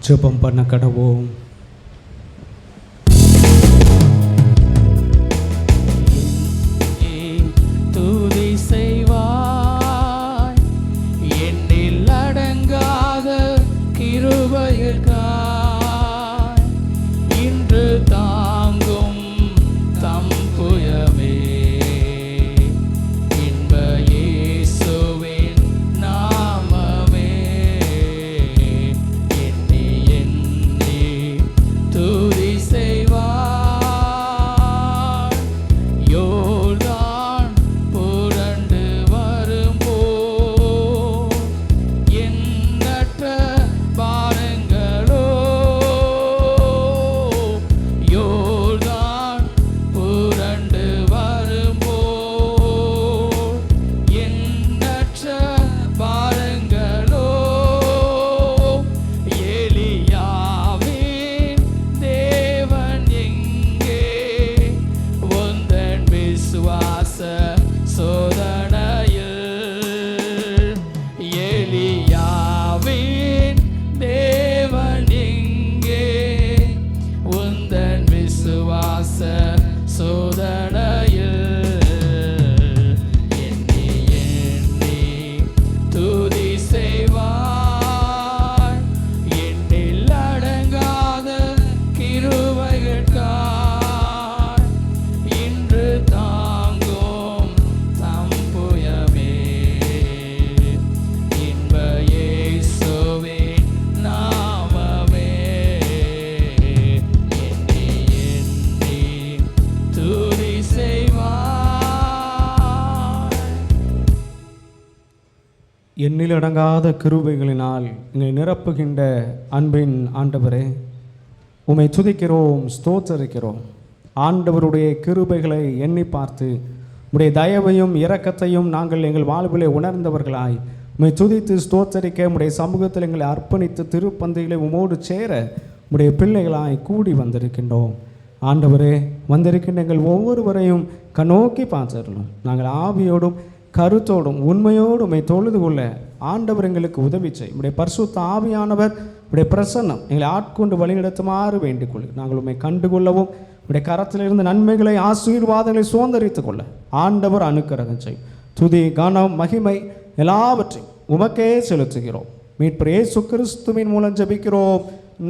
ஜெபம் பண்ண கடவோம். துதி செய்வாய் என்னில் அடங்காத கிருபையிற்காய் இன்று தாங்கும் தம் புயமே இன்ப இயேசுவின் நாமமே எண்ணி எண்ணி துதி செய்வாய் யோர்தான் புரண்டு வரும்போது எண்ணற்ற பாரங்களோ யோர்தான் புரண்டு வரும்போது எண்ணற்ற பாரங்களோ எலியாவின் தேவன் எங்கே உந்தன் விசுவாச சோதனையில் எலியாவின் தேவன் எங்கே உந்தன் விசுவாச சோதனையில் எண்ணி எண்ணி துதி செய்வாய் எண்ணில் அடங்காத கிருபைகளுக்காய் இன்று தாங்கும் தம் புயமே இன்ப இயேசுவின் நாமமே எண்ணி எண்ணி துதி செய்வாய். எண்ணில் அடங்காத கிருபைகளினால் எங்களை நிரப்புகின்ற அன்பின் ஆண்டவரே, உம்மை துதிக்கிறோம், ஸ்தோத்தரிக்கிறோம். ஆண்டவருடைய கிருபைகளை எண்ணி பார்த்து உம்முடைய தயவையும் இரக்கத்தையும் நாங்கள் எங்கள் வாழ்விலே உணர்ந்தவர்களாய் உம்மை துதித்து ஸ்தோத்தரிக்க உம்முடைய சமூகத்தில் எங்களை அர்ப்பணித்து திருப்பந்திகளை உமோடு சேர உம்முடைய பிள்ளைகளாய் கூடி வந்திருக்கின்றோம். ஆண்டவரே, வந்திருக்கின்ற எங்கள் ஒவ்வொருவரையும் கண்ணோக்கி பார்த்துடணும். நாங்கள் ஆவியோடும் கருத்தோடும் உண்மையோடு உம்மை தொழுது கொள்ள ஆண்டவர் எங்களுக்கு உதவி செய். உம்முடைய பரிசுத்த ஆவியானவர் உம்முடைய பிரசன்னம் எங்களை ஆட்கொண்டு வழிநடத்துமாறு வேண்டிக் கொள்ளு. நாங்கள் உம்மை கண்டுகொள்ளவும் உம்முடைய கரத்திலிருந்து நன்மைகளை ஆசீர்வாதங்களை சுதந்திரித்துக் கொள்ள ஆண்டவர் அனுக்கிரகம் செய். துதி, கனம், மகிமை எல்லாவற்றையும் உமக்கே செலுத்துகிறோம். மீட்பர் இயேசு கிறிஸ்துவின் மூலம் ஜெபிக்கிறோம்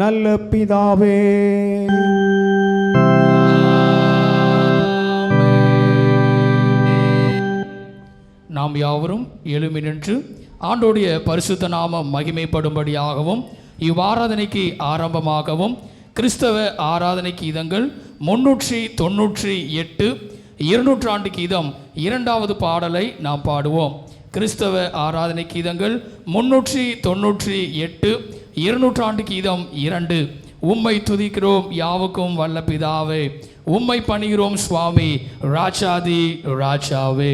நல்ல பிதாவே. நாம் யாவரும் எழும்பி நின்று ஆண்டோடைய பரிசுத்த நாமம் மகிமைப்படும்படியாகவும் இவ்வாராதனைக்கு ஆரம்பமாகவும் கிறிஸ்தவ ஆராதனை கீதங்கள் 398 200 கீதம் 2வது பாடலை நாம் பாடுவோம். கிறிஸ்தவ ஆராதனை கீதங்கள் 398 200 கீதம் 2. உம்மை துதிக்கிறோம் யாவுக்கும் வல்ல பிதாவே, உம்மை பணிகிறோம் சுவாமி ராஜாதி ராஜாவே.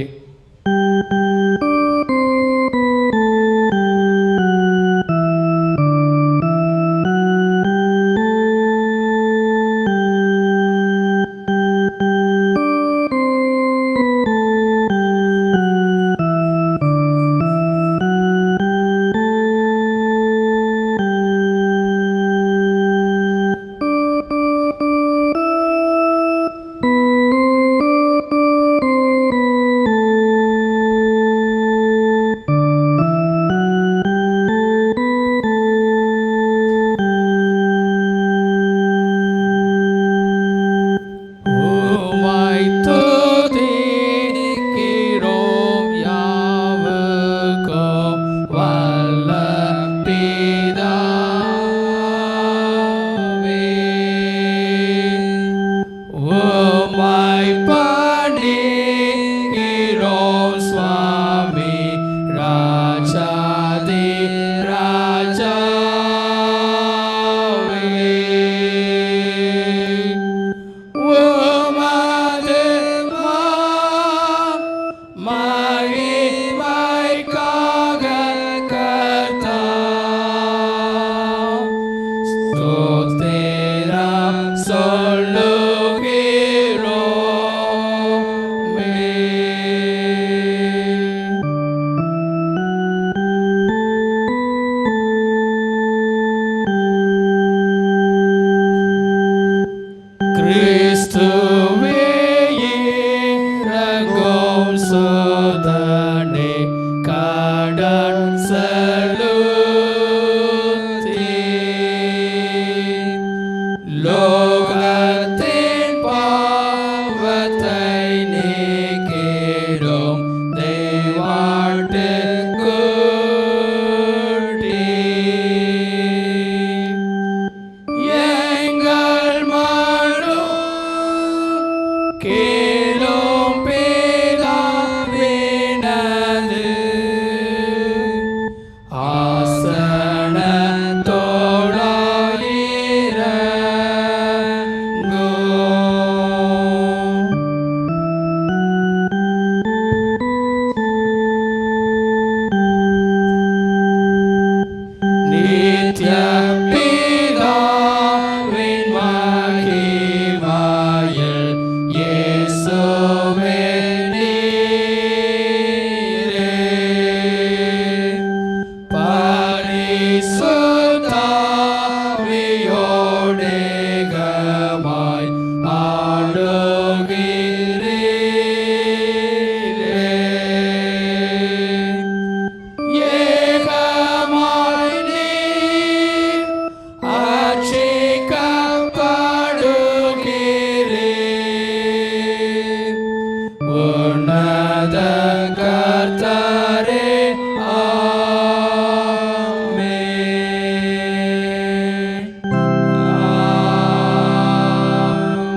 கிறிஸ்துவே இறங்கும் சோதனை கடன் செலுத்தி லோகத்தின் பாவத்தை நீக்கிடும் தெய்வாட்டு கூட்டி எங்கள் மனு கேளும் பிதாவினது ஆசனத்தோடாயிரங்கும். நித்ய பிதாவின் மகிமையில் இயேசுவே நீரே பரிசுத்தாவியோடேகமாய் ஆளுகிறீரே. ஏகமாய் நீர் ஆட்சிக்கப்படுகிறீர். உன்னத கர்த்தரே ஆமென்.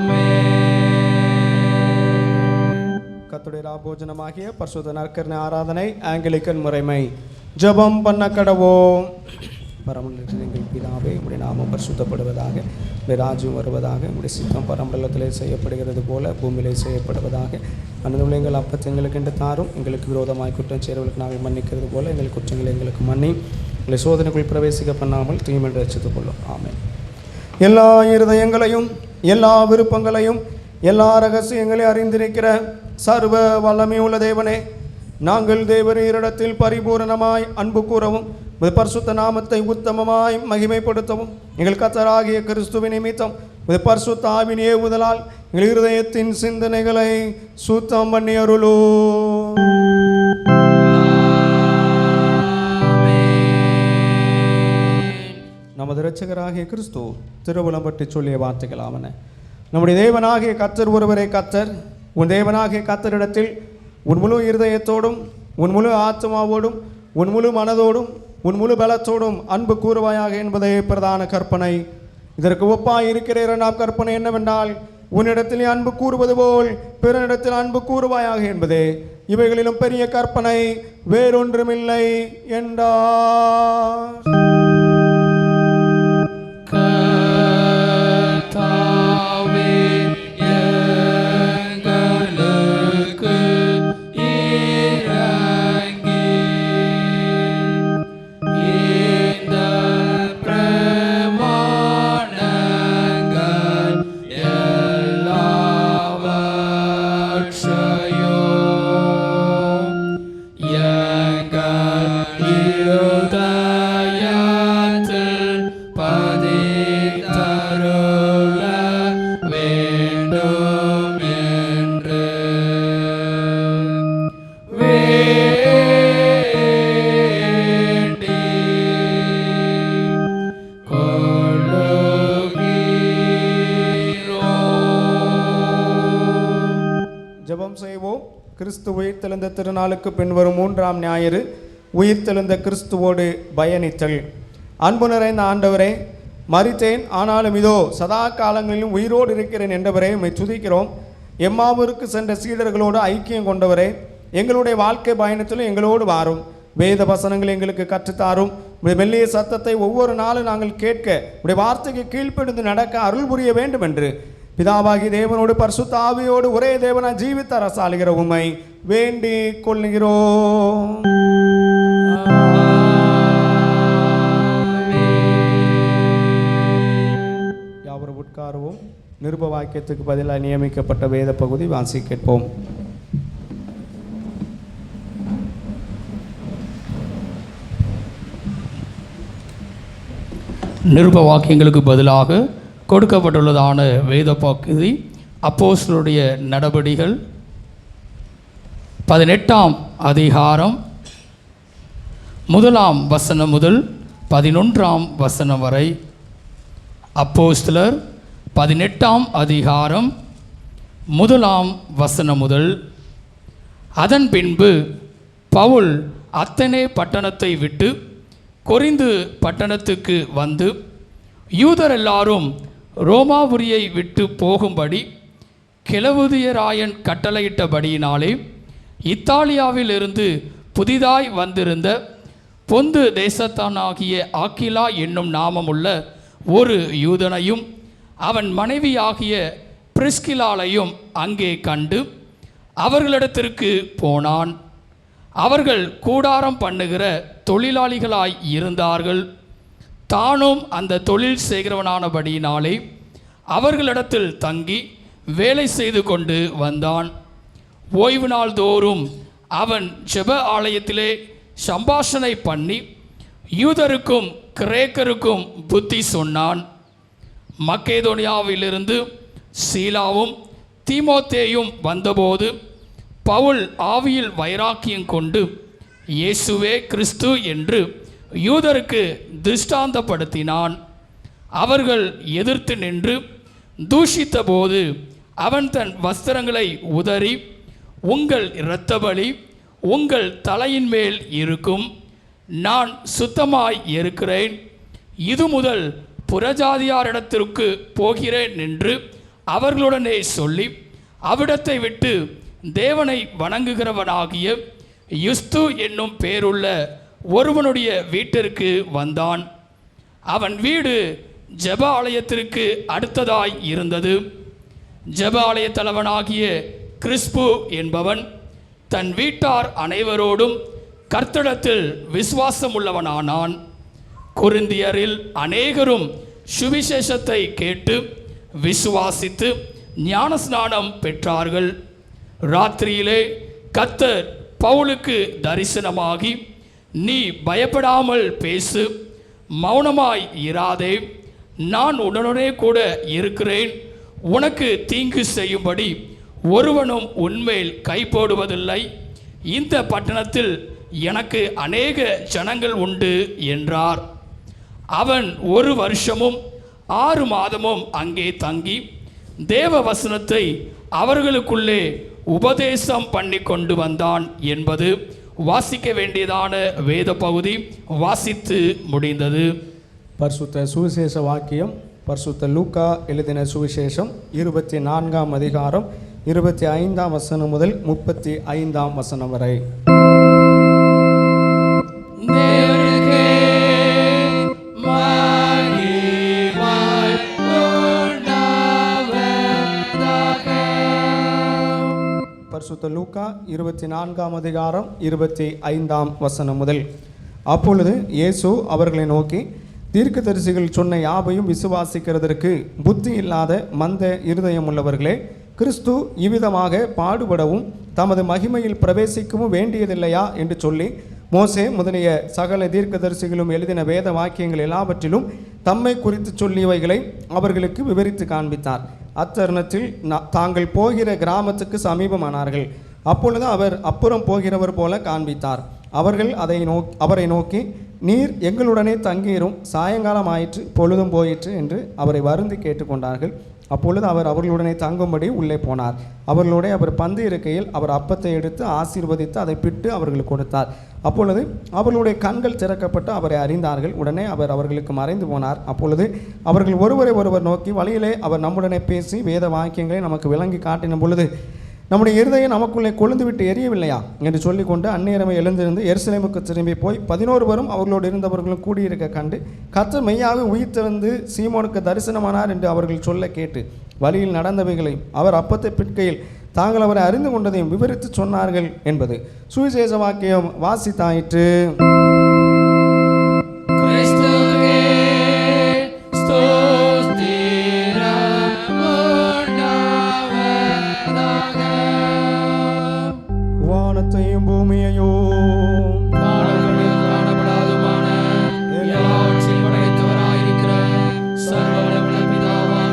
ஆமென். கர்த்தருடைய ராபோஜனமாகிய பரிசுத்த நற்கருணை ஆராதனை ஆங்கிலிக்கன் முறைமை ஜெபம் பண்ண கடவோம். பரமண்டலத்தில் எங்கள் பிதாவே, உம்முடைய நாமம் பரிசுத்தப்படுவதாக, உம்முடைய ராஜ்யம் வருவதாக, உம்முடைய சித்தம் பரமண்டலத்திலே செய்யப்படுகிறது போல பூமியிலே செய்யப்படுவதாக. அனுதுள்ள எங்கள் அப்பத்தை எங்களுக்கு என்று தாரும். எங்களுக்கு விரோதமாய் குற்றம் செய்கிறவர்களுக்கு நாங்கள் மன்னிக்கிறது போல எங்கள் குற்றங்களை எங்களுக்கு மன்னி, எங்களை சோதனைக்குள் பிரவேசிக்க பண்ணாமல் தீமென்று ரட்சித்துக் கொள்ளும். ஆமென். எல்லா இருதயங்களையும் எல்லா விருப்பங்களையும் எல்லா ரகசியங்களையும் அறிந்திருக்கிற சர்வ வல்லமையுள்ள தேவனே, நாங்கள் தேவரீரிடத்தில் பரிபூரணமாய் அன்பு கூறவும் உமது பரிசுத்த நாமத்தை உத்தமமாய் மகிமைப்படுத்தவும் எங்கள் கர்த்தராகிய கிறிஸ்துவின் நிமித்தம் உமது பரிசுத்த ஆவியின் ஏவுதலால் எங்கள் இருதயத்தின் சிந்தனைகளை சுத்தம் பண்ணி அருளும். நமது இரட்சகராகிய கிறிஸ்து திருவுளம் பற்றி சொல்லிய வார்த்தைகளாவன. நம்முடைய தேவனாகிய கர்த்தர் ஒருவரே கர்த்தர். உன் தேவனாகிய கர்த்தரிடத்தில் உன் முழு இருதயத்தோடும் உன் முழு ஆத்மாவோடும் உன் முழு மனதோடும் உன் முழு பலத்தோடும் அன்பு கூறுவாயாக என்பதே பிரதான கற்பனை. இதற்கு ஒப்பாய் இருக்கிற இரண்டாம் கற்பனை என்னவென்றால், உன்னிடத்தில் அன்பு கூறுவது போல் பிறனிடத்தில் அன்பு கூறுவாயாக என்பதே. இவைகளிலும் பெரிய கற்பனை வேறொன்றுமில்லை என்றார். கர்த்தாவே எங்களுக்கு இரங்கி இந்த பிரமாணங்கள் எல்லாவற்றையும் எங்கள் இருதயத்தில் பதித்தருள வேண்டும் என்று வேண்டி கொள்ளுகிறோம். ஜெபம் செய்வோம். கிறிஸ்து உயிர்த்தெழுந்த திருநாளுக்கு பின்வரும் 3ஆம் ஞாயிறு உயிர்த்தெழுந்த கிறிஸ்துவோடு பயணித்தல். அன்பு நிறைந்த ஆண்டவரே, மரித்தேன் ஆனாலும் இதோ சதா காலங்களிலும் உயிரோடு இருக்கிறேன் என்றவரே, உம்மை துதிக்கிறோம். எம்மாவூருக்கு சென்ற சீடர்களோடு ஐக்கியம் கொண்டவரே, எங்களுடைய வாழ்க்கை பயணத்திலும் எங்களோடு வாரும். வேத வசனங்களை எங்களுக்கு கற்றுத்தாரும். உடைய மெல்லிய சத்தத்தை ஒவ்வொரு நாளும் நாங்கள் கேட்க, உடைய வார்த்தைக்கு கீழ்ப்படிந்து நடக்க அருள் புரிய வேண்டும் என்று பிதாவாகி தேவனோடு பரிசுத்த ஆவியோடு ஒரே தேவனா ஜீவித்த அரசாளுகிற உம்மை வேண்டிக் கொள்ளுகிறோம். யாவரும் உட்காருவோம். நிருப வாக்கியத்துக்கு பதிலாக நியமிக்கப்பட்ட வேத பகுதி வாசி கேட்போம். நிருப வாக்கியங்களுக்கு பதிலாக கொடுக்கப்பட்டுள்ளதான வேத பகுதி அப்போஸ்தலருடைய நடபடிகள் 18ஆம் அதிகாரம் 1ஆம் வசனம் முதல் 11ஆம் வசனம் வரை. அப்போஸ்தலர் 18ஆம் அதிகாரம் 1ஆம் வசனம் முதல். அதன் பின்பு பவுல் அத்தனே பட்டணத்தை விட்டு கொரிந்து பட்டணத்துக்கு வந்து யூதர் எல்லாரும் ரோமாபுரியை விட்டு போகும்படி கிழவுதியராயன் கட்டளையிட்டபடியினாலே இத்தாலியாவிலிருந்து புதிதாய் வந்திருந்த பொந்து தேசத்தானாகிய ஆக்கிலா என்னும் நாமமுள்ள ஒரு யூதனையும் அவன் மனைவியாகிய பிரிஸ்கிலாளையும் அங்கே கண்டு அவர்களிடத்திற்கு போனான். அவர்கள் கூடாரம் பண்ணுகிற தொழிலாளிகளாய் இருந்தார்கள். தானும் அந்த தொழில் செய்கிறவனானபடியினாலே அவர்களிடத்தில் தங்கி வேலை செய்து கொண்டு வந்தான். ஓய்வு நாள் தோறும் அவன் ஜெப ஆலயத்திலே சம்பாஷணை பண்ணி யூதருக்கும் கிரேக்கருக்கும் புத்தி சொன்னான். மக்கேதோனியாவிலிருந்து சீலாவும் தீமோத்தேயும் வந்தபோது பவுல் ஆவியில் வைராக்கியம் கொண்டு இயேசுவே கிறிஸ்து என்று யூதருக்கு திருஷ்டாந்தப்படுத்தினான். அவர்கள் எதிர்த்து நின்று தூஷித்த போது அவன் தன் வஸ்திரங்களை உதறி, உங்கள் இரத்தபலி உங்கள் தலையின் மேல் இருக்கும், நான் சுத்தமாய் இருக்கிறேன், இது முதல் புறஜாதியாரிடத்திற்கு போகிறேன் என்று அவர்களுடனே சொல்லி அவ்விடத்தை விட்டு தேவனை வணங்குகிறவனாகிய யுஸ்து என்னும் பேருள்ள ஒருவனுடைய வீட்டிற்கு வந்தான். அவன் வீடு ஜெப ஆலயத்திற்கு அடுத்ததாய் இருந்தது. ஜெப ஆலய தலைவனாகிய கிறிஸ்பு என்பவன் தன் வீட்டார் அனைவரோடும் கர்த்தரிடத்தில் விசுவாசம் உள்ளவனானான். கொரிந்தியரில் அநேகரும் சுவிசேஷத்தை கேட்டு விசுவாசித்து ஞானஸ்நானம் பெற்றார்கள். ராத்திரியிலே கர்த்தர் பவுலுக்கு தரிசனமாகி, நீ பயப்படாமல் பேசு, மௌனமாய் இராதே, நான் உடனே கூட இருக்கிறேன், உனக்கு தீங்கு செய்யும்படி ஒருவனும் உன்மேல் கை போடுவதில்லை, இந்த பட்டணத்தில் எனக்கு அநேக ஜனங்கள் உண்டு என்றார். அவன் 1 வருஷமும் 6 மாதமும் அங்கே தங்கி தேவ வசனத்தை அவர்களுக்குள்ளே உபதேசம் பண்ணி கொண்டு வந்தான் என்பது வாசிக்க வேண்டியதான வேத பகுதி வாசித்து முடிந்தது. பரிசுத்த சுவிசேஷ வாக்கியம் பரிசுத்த லூக்கா எழுதின சுவிசேஷம் 24ஆம் அதிகாரம் 25ஆம் வசனம் முதல் 35ஆம் வசனம் வரை. பரிசுத்த லூக்கா 24ஆம் அதிகாரம் 25ஆம் வசனம் முதல். அப்பொழுது இயேசு அவர்களை நோக்கி, தீர்க்கதரிசிகள் சொன்ன யாவையும் விசுவாசிக்கிறதற்கு புத்தி இல்லாத மந்த இருதயம் உள்ளவர்களே, கிறிஸ்து இவ்விதமாக பாடுபடவும் தமது மகிமையில் பிரவேசிக்கவும் வேண்டியதில்லையா என்று சொல்லி மோசே முதலிய சகல தீர்க்கதரிசிகளும் எழுதின வேத வாக்கியங்கள் எல்லாவற்றிலும் தம்மை குறித்து சொல்லியவைகளை அவர்களுக்கு விவரித்து காண்பித்தார். அத்தருணத்தில் தாங்கள் போகிற கிராமத்துக்கு சமீபமானார்கள். அப்பொழுது அவர் அப்புறம் போகிறவர் போல காண்பித்தார். அவர்கள் அவரை நோக்கி, நீர் எங்களுடனே தங்கியிரும், சாயங்காலம் ஆயிற்று, பொழுதும் போயிற்று என்று அவரை வருந்தி கேட்டுக்கொண்டார்கள். அப்பொழுது அவர் அவர்களுடனே தங்கும்படி உள்ளே போனார். அவர்களோட அவர் பந்து இருக்கையில் அவர் அப்பத்தை எடுத்து ஆசீர்வதித்து அதை பிட்டு அவர்களுக்கு கொடுத்தார். அப்பொழுது அவர்களுடைய கண்கள் திறக்கப்பட்டு அவரை அறிந்தார்கள். உடனே அவர் அவர்களுக்கு மறைந்து போனார். அப்பொழுது அவர்கள் ஒருவரை ஒருவர் நோக்கி, வழியிலே அவர் நம்முடனே பேசி வேத வாக்கியங்களை நமக்கு விளங்கி காட்டின பொழுது நம்முடைய இருதயம் நமக்குள்ளே கொழுந்து விட்டு எரியவில்லையா என்று சொல்லிக்கொண்டு அந்நேரமே எழுந்திருந்து எருசலேமுக்கு திரும்பி போய் 11 வரும் அவர்களோடு இருந்தவர்களும் கூடியிருக்க கண்டு, கர்த்தர் மெய்யாக உயிர்த்தெழுந்து சீமோனுக்கு தரிசனமானார் என்று அவர்கள் சொல்ல கேட்டு வழியில் நடந்தவைகளையும் அவர் அப்பத்தை பிற்கையில் தாங்கள் அவரை அறிந்து கொண்டதையும் விவரித்து சொன்னார்கள் என்பது சுவிசேஷ வாக்கியம். வாசித்தாயிற்று. வானத்தையும் பூமியையும் காணப்படாதுமான எல்லாவற்றையும் படைத்தவராயிருக்கிற சர்வவல்லமையுள்ள பிதாவாகிய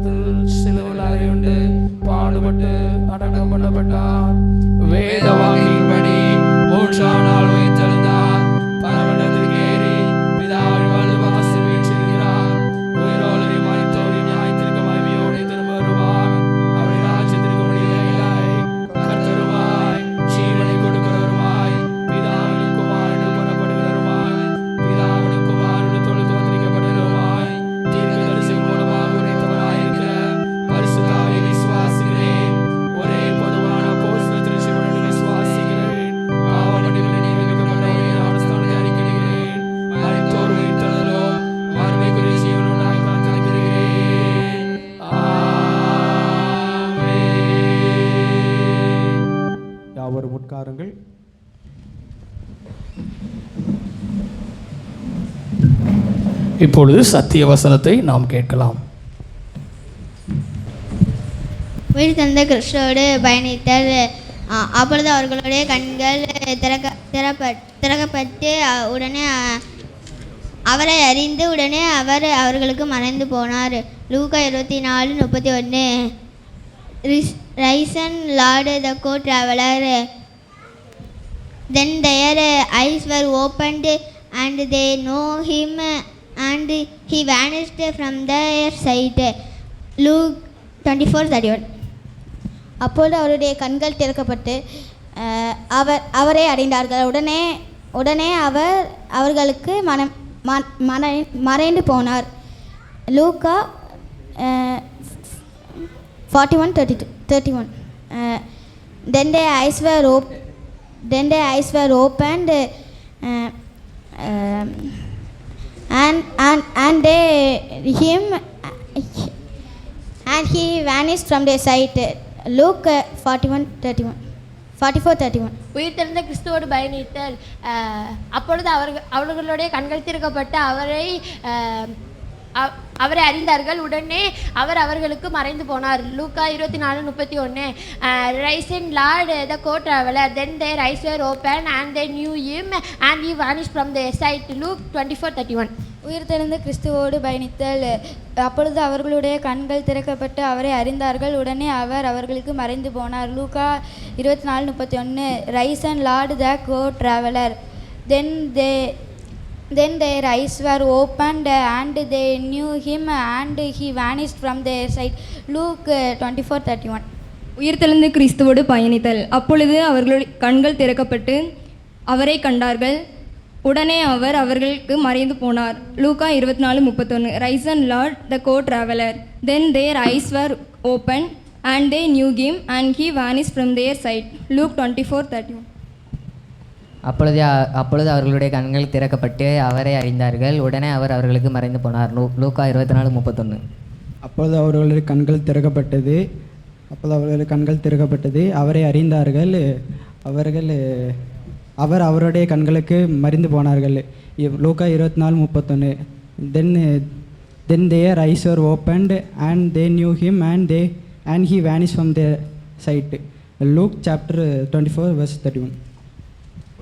காலத்தில் சிலுவையில் அறையுண்டு பாடுபட்டு அடக்கம் பண்ணப்பட்டார். வேத வாக்கின்படி மூன்றாம் நாள் உயிர்த்தெழுந்தார். பரமண்டலத்திற்கு ஏறி பிதாவின் வலதுபார்த்து வீற்றிருக்கிறார். உயிரோடு மரித்தோரின் நியாயத்திற்கு மகிமையோடு திரும்ப வருவார். அவருடைய ராஜ்யத்திற்கு முடிவே இல்லை. கர்த்தருமாய் ஜீவனை கொடுக்கிறவருமாய் பிதாவின் குமாரனும் புறப்படுகிறவருமாய் பிதாவின் குமாரனும் தொழுதோத்தரிக்கப்படுகிறவருமாய் தீர்க்கதரிசிகள் மூலமாக உரைத்தவராயிருக்கிற பரிசுத்த ஆவியை விசுவாசிக்கிறேன். ஒரே பொதுவான அப்போஸ்தல திருச்சபையை விசுவாசிக்கிறேன். பாவமன்னிப்புக்கு நியமிக்கப்பட்ட ஒரே ஞானஸ்நானத்தை அறிக்கையிடுகிறேன். மரித்தோர் உயிர்த்தெழுதலும் மறுமைக்குரிய ஜீவனுண்டாய் காத்திருக்கிறேன். ஆமென். யாவரும் உட்காருங்கள். இப்பொழுது சத்திய வசனத்தை நாம் கேட்கலாம். உயிர் தந்த கிறிஸ்துவோடு பயணித்தல். அப்பொழுது அவர்களுடைய கண்கள் திறக்கப்பட்டு உடனே அவரை அறிந்து உடனே அவர் அவர்களுக்கு மறைந்து போனார். லூக்கா 24:31. Risen lord the co traveller. Then their eyes were opened and they know him and he vanished from their sight. Luke 24:31. அப்பொழுது அவருடைய கண்கள் திறக்கப்பட்டு அவரை அடைந்தார்கள். உடனே அவர் அவர்களுக்கு மறைந்து போனார். லூக்கா 41:31. Then their eyes were opened and they him and he vanished from their sight. Luke 44:31. உயிர்த்தெழுந்த கிறிஸ்துவோடு பயணித்தல். அப்பொழுது அவர்களுடைய கண்கள் திறக்கப்பட்டு அவரை அறிந்தார்கள். உடனே அவர் அவர்களுக்கு மறைந்து போனார். லூக்கா 24:31. Risen Lord the co traveller. Then their eyes were open and they knew him and he vanished from their sight. Luke 24:31. உயிர்த்தெழுந்த கிறிஸ்துவோடு பயணித்தல். அப்பொழுது அவர்களுடைய கண்கள் திறக்கப்பட்டு அவரை அறிந்தார்கள். உடனே அவர் அவர்களுக்கு மறைந்து போனார். லூக்கா 24:31. Rise and Lord the co traveller. Then their eyes were opened and they knew him and he vanished from their sight. Luke 24:31. உயிர்த்தெழுந்த கிறிஸ்துவோடு பயணித்தல். அப்பொழுது அவர்களுடைய கண்கள் திறக்கப்பட்டு அவரை கண்டார்கள். உடனே அவர் அவர்களுக்கு மறைந்து போனார். லூக்கா 24:31. Rise and Lord the co traveller. Then their eyes were open and they knew him and he vanish from their sight. Luke 24:31. அப்பொழுது அவர்களுடைய கண்கள் திறக்கப்பட்டு அவரை அறிந்தார்கள். உடனே அவர் அவர்களுக்கு மறைந்து போனார். லூக்கா 24:31. அப்பொழுது அவர்களுடைய கண்கள் திறக்கப்பட்டது அவரை அறிந்தார்கள். அவர் அவருடைய கண்களுக்கு மறைந்து போனார்கள். லூக்கா 24:31. Then their eyes were opened and they knew him and he vanished from their sight. Luke chapter 24:31.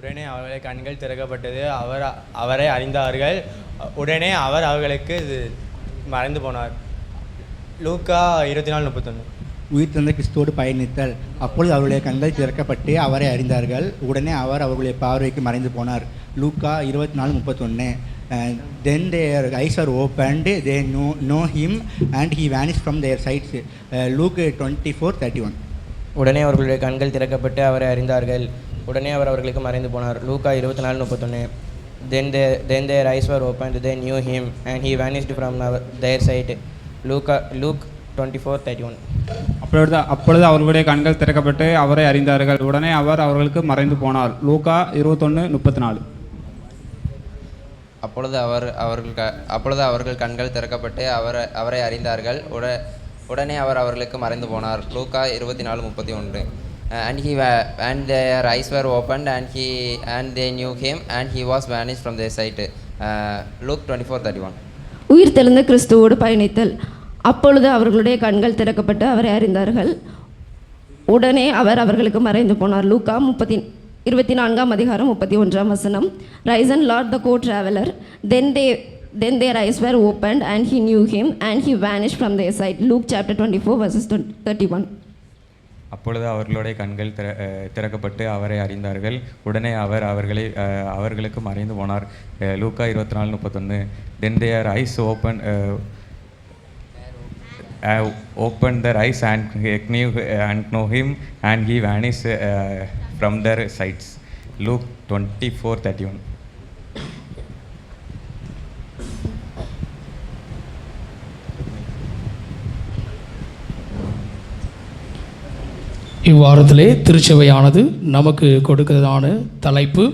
உடனே அவர்களுடைய கண்கள் திறக்கப்பட்டது அவரை அறிந்தார்கள். உடனே அவர் அவர்களுக்கு மறைந்து போனார். லூக்கா 24:31. உயிர்த்தெழுந்த கிறிஸ்துவோடு பயணித்தல். அப்பொழுது அவருடைய கண்கள் திறக்கப்பட்டு அவரை அறிந்தார்கள். உடனே அவர் அவர்களுடைய பார்வைக்கு மறைந்து போனார். லூக்கா 24:31. Then their eyes are opened, they know him and he vanished from their sight. Luke 24:31. உடனே அவர்களுடைய கண்கள் திறக்கப்பட்டு அவரை அறிந்தார்கள். உடனே அவர் அவர்களுக்கு மறைந்து போனார். லூக்கா 24:31. Then their eyes were opened, they knew him and he vanished from their sight. Luke 24:31. அப்பொழுது அவர்களுடைய கண்கள் திறக்கப்பட்டு அவரை அறிந்தார்கள். உடனே அவர் அவர்களுக்கு மறைந்து போனார். லூக்கா 21:34. அப்பொழுது அவர்கள் கண்கள் திறக்கப்பட்டு அவரை அறிந்தார்கள். உடனே அவர் அவர்களுக்கு மறைந்து போனார். லூக்கா 24:31. And their eyes were opened and they knew him and he was vanished from their sight. Luke 24:31. உயிர்த்தெழுந்த கிறிஸ்துவோடு பயணித்தல். அப்பொழுது அவர்களுடைய கண்கள் திறக்கப்பட்டு அவரை அறிந்தார்கள். உடனே அவர் அவர்களுக்கு மறைந்து போனார். லூக்கா 24:31. Rise and Lord the co traveller. Then their eyes were opened, and he knew him, and he vanished from their sight. Luke chapter 24, verses 31. அப்பொழுது அவர்களுடைய கண்கள் திறக்கப்பட்டு அவரை அறிந்தார்கள். உடனே அவர் அவர்களுக்கு மறைந்து போனார். லூக்கா 24:31. Then their eyes opened their eyes and knew him, and he vanished from their sights. Luke 24:31. இவ்வாரத்திலே திருச்சபையானது நமக்கு கொடுக்கிறதான தலைப்பு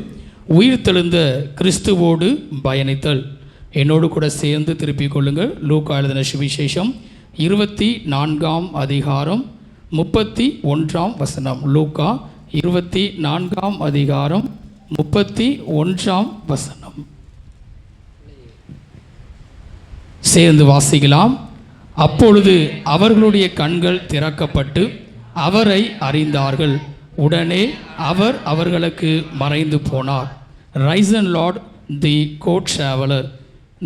உயிர்த்தெழுந்த கிறிஸ்துவோடு பயணித்தல். என்னோடு கூட சேர்ந்து திருப்பிக் கொள்ளுங்கள். லூக்கா எழுதின சுவிசேஷம் 24ஆம் அதிகாரம் 31ஆம் வசனம். லூக்கா 24ஆம் அதிகாரம் 31ஆம் வசனம் சேர்ந்து வாசிக்கலாம். அப்பொழுது அவர்களுடைய கண்கள் திறக்கப்பட்டு அவரை அறிந்தார்கள். உடனே அவர் அவர்களுக்கு மறைந்து போனார். Risen Lord, the court traveler.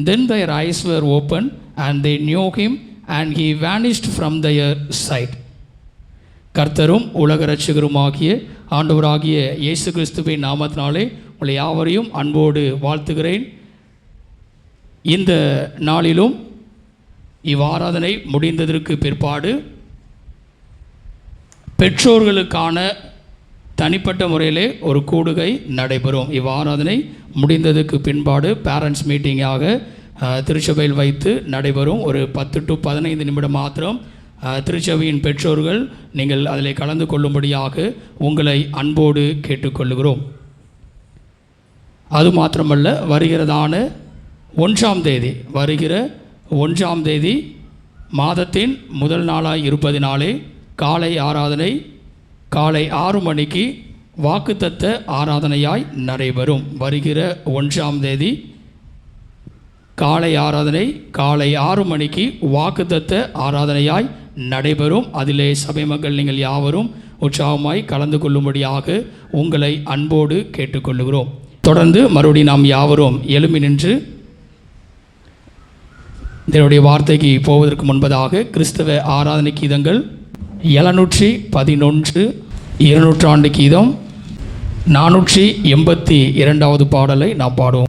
Then their eyes were opened, and they knew him, and he vanished from their sight. கர்த்தரும் உலக இரட்சகருமாகிய ஆண்டவராகிய இயேசு கிறிஸ்துவின் நாமத்தினாலே உங்களை யாவரையும் அன்போடு வாழ்த்துகிறேன். இந்த நாளிலும் இவ்வாராதனை முடிந்ததற்கு பிற்பாடு பெற்றோர்களுக்கான தனிப்பட்ட முறையிலே ஒரு கூடுகை நடைபெறும். இவ்வாராதனை முடிந்ததுக்கு பின்பாடு பேரண்ட்ஸ் மீட்டிங்காக திருச்சபையில் வைத்து நடைபெறும். ஒரு 10 to 15 நிமிடம் மாத்திரம் திருச்சபையின் பெற்றோர்கள் நீங்கள் அதில் கலந்து கொள்ளும்படியாக உங்களை அன்போடு கேட்டுக்கொள்கிறோம். அது மாத்திரமல்ல, வருகிறதான 1ஆம் தேதி, வருகிற 1ஆம் தேதி மாதத்தின் முதல் நாளாய் இருப்பதினாலே காலை ஆராதனை காலை 6 மணிக்கு வாக்குத்தத்த ஆராதனையாய் நடைபெறும். வருகிற 1ஆம் தேதி காலை ஆராதனை காலை 6 மணிக்கு வாக்குத்தத்த ஆராதனையாய் நடைபெறும். அதிலே சபை மக்கள் நீங்கள் யாவரும் உற்சாகமாய் கலந்து கொள்ளும்படியாக உங்களை அன்போடு கேட்டுக்கொள்ளுகிறோம். தொடர்ந்து மறுபடியும் நாம் யாவரும் எழும்பி நின்று இதனுடைய வார்த்தைக்கு போவதற்கு முன்பதாக கிறிஸ்தவ ஆராதனை கீதங்கள் 711 200 ஆண்டு கீதம் 482வது பாடலை நாம் பாடுவோம்.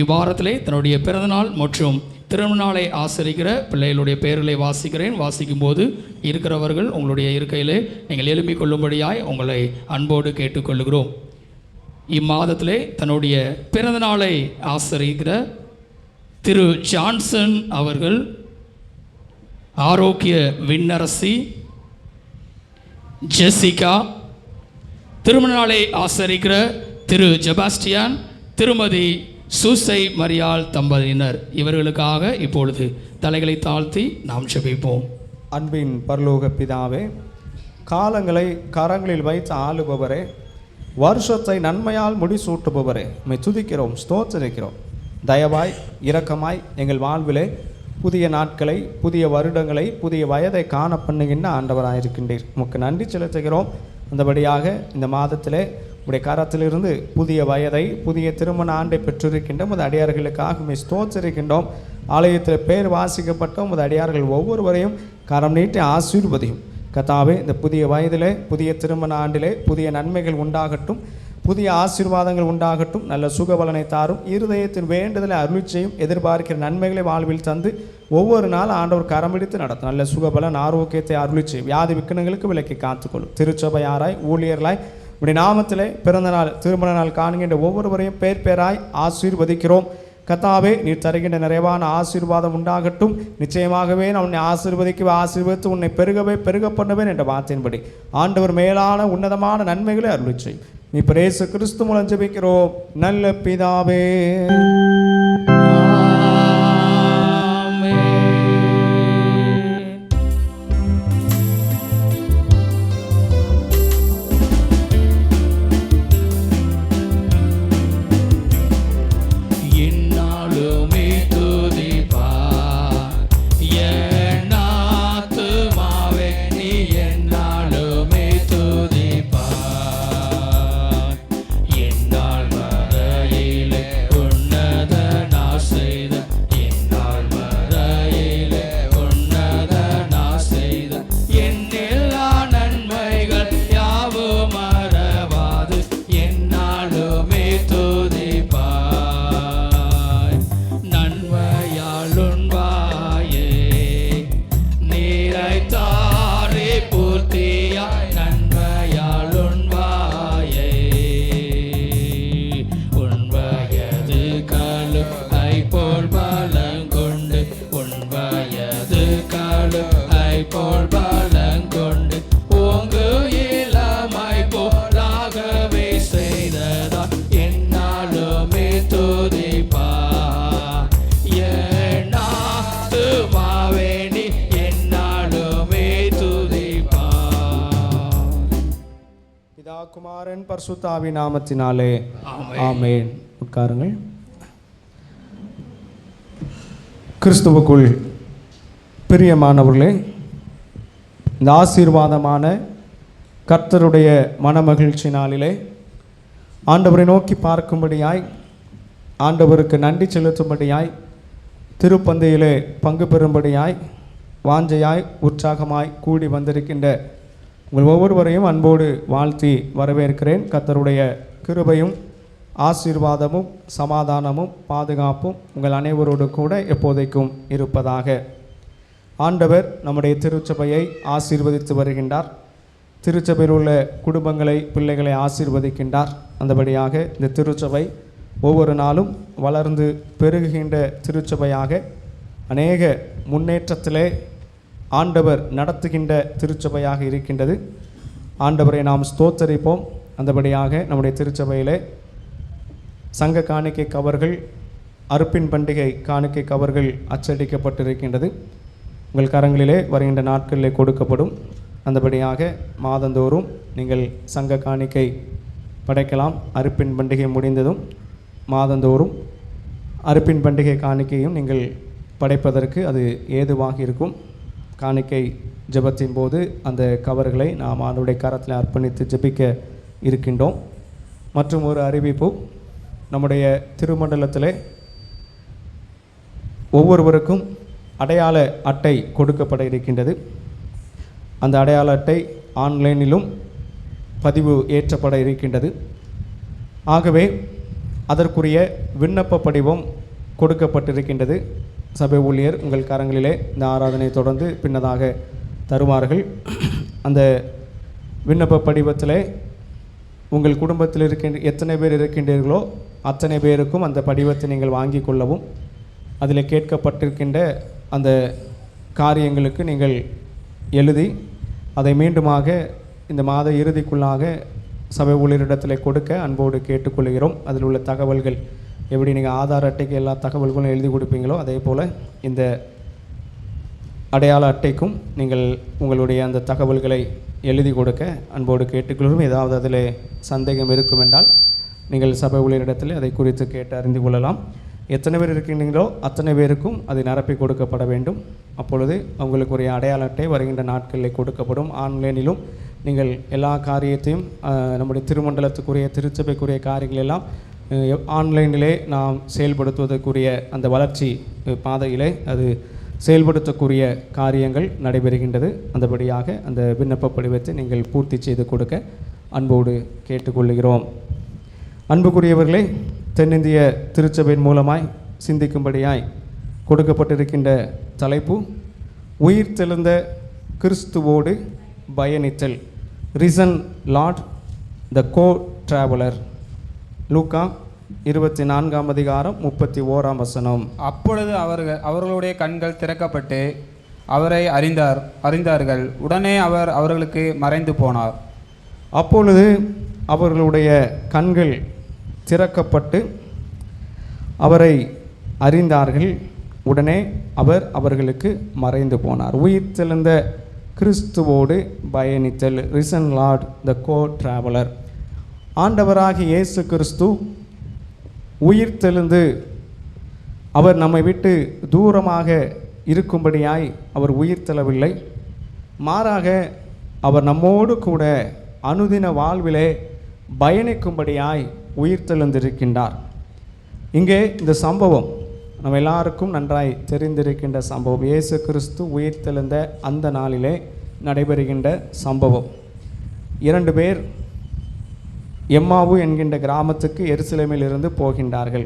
இவ்வாரத்திலே தன்னுடைய பிறந்தநாள் மற்றும் திருமண நாளை ஆசரிக்கிற பிள்ளைகளுடைய பெயர்களை வாசிக்கும்போது இருக்கிறவர்கள் உங்களுடைய இருக்கையிலே நீங்கள் எழுப்பிக் கொள்ளும்படியாய் உங்களை அன்போடு கேட்டுக்கொள்கிறோம். இம்மாதத்திலே தன்னுடைய பிறந்த நாளை ஆசரிக்கிற திரு ஜான்சன் அவர்கள், ஆரோக்கிய விண்ணரசி ஜெசிகா, திருமண நாளை ஆசரிக்கிற திரு ஜெபாஸ்டியான், திருமதி சூசை மரியாள் தம்பதியினர், இவர்களுக்காக இப்பொழுது தலைகளை தாழ்த்தி நாம் ஜெபிப்போம். அன்பின் பரலோக பிதாவே, காலங்களை கரங்களில் வைத்து ஆளுபவரே, வருஷத்தை நன்மையால் முடிசூட்டுபவரே, உம்மை துதிக்கிறோம், ஸ்தோத்திரிக்கிறோம். தயவாய் இரக்கமாய் எங்கள் வாழ்விலே புதிய நாட்களை, புதிய வருடங்களை, புதிய வயதை காண பண்ணுகின்ற ஆண்டவராயிருக்கின்றீர். உமக்கு நன்றி செலுத்துகிறோம். அந்தபடியாக இந்த மாதத்திலே உடைய கரத்திலிருந்து புதிய வயதை, புதிய திருமண ஆண்டை பெற்றிருக்கின்ற உமது அடியார்களுக்காக உம்மை ஸ்தோத்திரிக்கின்றோம். ஆலயத்தில் பேர் வாசிக்கப்பட்ட உமது அடியார்கள் ஒவ்வொருவரையும் கரம் நீட்டி ஆசீர்வதியும். கர்த்தாவே, இந்த புதிய வயதிலே, புதிய திருமண ஆண்டிலே புதிய நன்மைகள் உண்டாகட்டும், புதிய ஆசீர்வாதங்கள் உண்டாகட்டும். நல்ல சுகபலனை தாரும், இருதயத்தின் வேண்டுதலை அருள் செய்யும். எதிர்பார்க்கிற நன்மைகளை வாழ்வில் தந்து ஒவ்வொரு நாள் ஆண்டவர் கரம்பிடித்து நடத்தும். நல்ல சுகபலன் ஆரோக்கியத்தை அருள் செய்யும். வியாதி விக்கனங்களுக்கு விலக்கி காத்துக்கொள்ளும். திருச்சபையாராய் ஊழியர்களாய் இப்படி நாமத்திலே பிறந்த நாள், திருமண நாள் காணுகின்ற ஒவ்வொருவரையும் பேர் பேராய் ஆசீர்வதிக்கிறோம். கர்த்தாவே, நீர் தருகின்ற நிறைவான ஆசீர்வாதம் உண்டாகட்டும். நிச்சயமாகவே நான் உன்னை ஆசீர்வதித்து உன்னை பெருக பண்ணுவேன் என்ற வார்த்தையின்படி ஆண்டவர் மேலான உன்னதமான நன்மைகளை அருள் செய்யும். நீ இயேசு கிறிஸ்து மூலம் ஜெபிக்கிறோம் நல்ல பிதாவே. குமாரன் பரிசுத்தாவி நாமத்தினாலே ஆமென். உட்காருங்கள். கிறிஸ்துவுக்குள் பிரியமானவர்களே, இந்த ஆசீர்வாதமான கர்த்தருடைய மனமகிழ்ச்சி நாளிலே ஆண்டவரை நோக்கி பார்க்கும்படியாய், ஆண்டவருக்கு நன்றி செலுத்தும்படியாய், திருப்பந்தையிலே பங்கு பெறும்படியாய் வாஞ்சையாய் உற்சாகமாய் கூடி வந்திருக்கின்ற உங்கள் ஒவ்வொருவரையும் அன்போடு வாழ்த்தி வரவேற்கிறேன். கர்த்தருடைய கிருபையும் ஆசீர்வாதமும் சமாதானமும் பாதுகாப்பும் உங்கள் அனைவரோடு கூட எப்போதைக்கும் இருப்பதாக. ஆண்டவர் நம்முடைய திருச்சபையை ஆசீர்வதித்து வருகின்றார். திருச்சபையில் உள்ள குடும்பங்களை, பிள்ளைகளை ஆசீர்வதிக்கின்றார். அந்தபடியாக இந்த திருச்சபை ஒவ்வொரு நாளும் வளர்ந்து பெருகுகின்ற திருச்சபையாக, அநேக முன்னேற்றத்திலே ஆண்டவர் நடத்துகின்ற திருச்சபையாக இருக்கின்றது. ஆண்டவரை நாம் ஸ்தோத்தரிப்போம். அந்தபடியாக நம்முடைய திருச்சபையிலே சங்க காணிக்கை கவர்கள், அறுப்பின் பண்டிகை காணிக்கை கவர்கள் அச்சடிக்கப்பட்டிருக்கின்றது. உங்கள் கரங்களிலே வருகின்ற நாட்களிலே கொடுக்கப்படும். அந்தபடியாக மாதந்தோறும் நீங்கள் சங்க காணிக்கை படைக்கலாம். அறுப்பின் பண்டிகை முடிந்ததும் மாதந்தோறும் அறுப்பின் பண்டிகை காணிக்கையும் நீங்கள் படைப்பதற்கு அது ஏதுவாக இருக்கும். காணிக்கை ஜெபத்தின் போது அந்த கவர்களை நாம் ஆண்டவருடைய கரத்தில் அர்ப்பணித்து ஜெபிக்க இருக்கின்றோம். மற்றும் ஒரு அறிவிப்பு, நம்முடைய திருமண்டலத்திலே ஒவ்வொருவருக்கும் அடையாள அட்டை கொடுக்கப்பட இருக்கின்றது. அந்த அடையாள அட்டை ஆன்லைனிலும் பதிவு ஏற்றப்பட இருக்கின்றது. ஆகவே அதற்குரிய விண்ணப்ப படிவம் கொடுக்கப்பட்டிருக்கின்றது. சபை ஊழியர் உங்கள் கரங்களிலே இந்த ஆராதனை தொடர்ந்து பின்னதாக தருவார்கள். அந்த விண்ணப்ப படிவத்திலே உங்கள் குடும்பத்தில் இருக்கின்ற எத்தனை பேர் இருக்கின்றீர்களோ அத்தனை பேருக்கும் அந்த படிவத்தை நீங்கள் வாங்கி கொள்ளவும், அதில் கேட்கப்பட்டிருக்கின்ற அந்த காரியங்களுக்கு நீங்கள் எழுதி அதை மீண்டுமாக இந்த மாத இறுதிக்குள்ளாக சபை ஊழியரிடத்தில் கொடுக்க அன்போடு கேட்டுக்கொள்கிறோம். அதில் உள்ள தகவல்கள் எப்படி நீங்கள் ஆதார் அட்டைக்கு எல்லா தகவல்களும் எழுதி கொடுப்பீங்களோ அதே போல் இந்த அடையாள அட்டைக்கும் நீங்கள் உங்களுடைய அந்த தகவல்களை எழுதி கொடுக்க அன்போடு கேட்டுக்கொள்கிறோம். ஏதாவது அதில் சந்தேகம் இருக்கும் என்றால் நீங்கள் சபை ஊழியரிடத்தில் அதை குறித்து கேட்டு அறிந்து கொள்ளலாம். எத்தனை பேர் இருக்கின்றீங்களோ அத்தனை பேருக்கும் அது நிரப்பி கொடுக்கப்பட வேண்டும். அப்பொழுது அவங்களுக்குரிய அடையாள அட்டை வருகின்ற நாட்களில் கொடுக்கப்படும். ஆன்லைனிலும் நீங்கள் எல்லா காரியத்தையும் நம்முடைய திருமண்டலத்துக்குரிய திருச்சபைக்குரிய காரியங்கள் எல்லாம் ஆன்லைனிலே நாம் செயல்படுத்துவதற்குரிய அந்த வளர்ச்சி பாதையிலே அது செயல்படுத்தக்கூடிய காரியங்கள் நடைபெறுகின்றது. அந்தபடியாக அந்த விண்ணப்ப படிவத்தை நீங்கள் பூர்த்தி செய்து கொடுக்க அன்போடு கேட்டுக்கொள்கிறோம். அன்புக்குரியவர்களே, தென்னிந்திய திருச்சபையின் மூலமாய் சிந்திக்கும்படியாய் கொடுக்கப்பட்டிருக்கின்ற தலைப்பு உயிர்த்தெழுந்த கிறிஸ்துவோடு பயணித்தல். ரிசன் லார்ட் த கோ டிராவலர். லூக்கா 24ஆம் அதிகாரம் 31ஆம் வசனம். அப்பொழுது அவர்களுடைய கண்கள் திறக்கப்பட்டு அவரை அறிந்தார்கள். உடனே அவர் அவர்களுக்கு மறைந்து போனார். அப்பொழுது அவர்களுடைய கண்கள் திறக்கப்பட்டு அவரை அறிந்தார்கள். உடனே அவர் அவர்களுக்கு மறைந்து போனார். உயிர்த்தெழுந்த கிறிஸ்துவோடு பயணித்தல். ரிசன் லார்ட் த கோ டிராவலர். ஆண்டவராகிய இயேசு கிறிஸ்து உயிர்த்தெழுந்து அவர் நம்மை விட்டு தூரமாக இருக்கும்படியாய் அவர் உயிர்த்தெழவில்லை. மாறாக அவர் நம்மோடு கூட அனுதின வாழ்விலே பயணிக்கும்படியாய் உயிர்த்தெழுந்திருக்கின்றார். இங்கே இந்த சம்பவம் நம்ம எல்லாருக்கும் நன்றாய் தெரிந்திருக்கின்ற சம்பவம். இயேசு கிறிஸ்து உயிர்த்தெழுந்த அந்த நாளிலே நடைபெறுகின்ற சம்பவம். 2 பேர் எம்மாவு என்கின்ற கிராமத்துக்கு எருசலேமில் இருந்து போகின்றார்கள்.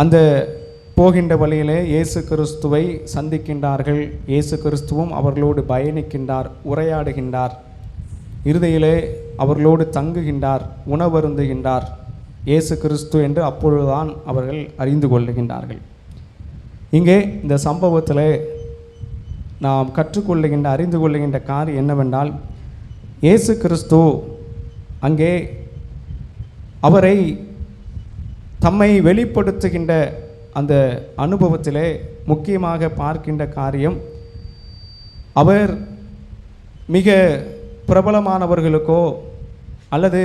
அந்த போகின்ற வழியிலே இயேசு கிறிஸ்துவை சந்திக்கின்றார்கள். இயேசு கிறிஸ்துவும் அவர்களோடு பயணிக்கின்றார், உரையாடுகின்றார், இறுதியிலே அவர்களோடு தங்குகின்றார், உணவருந்துகின்றார். இயேசு கிறிஸ்து என்று அப்பொழுதுதான் அவர்கள் அறிந்து கொள்ளுகின்றார்கள். இங்கே இந்த சம்பவத்தில் நாம் கற்றுக்கொள்ளுகின்ற அறிந்து கொள்ளுகின்ற காரியம் என்னவென்றால், இயேசு கிறிஸ்து அங்கே அவரை தம்மை வெளிப்படுத்துகின்ற அந்த அனுபவத்திலே முக்கியமாக பார்க்கின்ற காரியம், அவர் மிக பிரபலமானவர்களுக்கோ அல்லது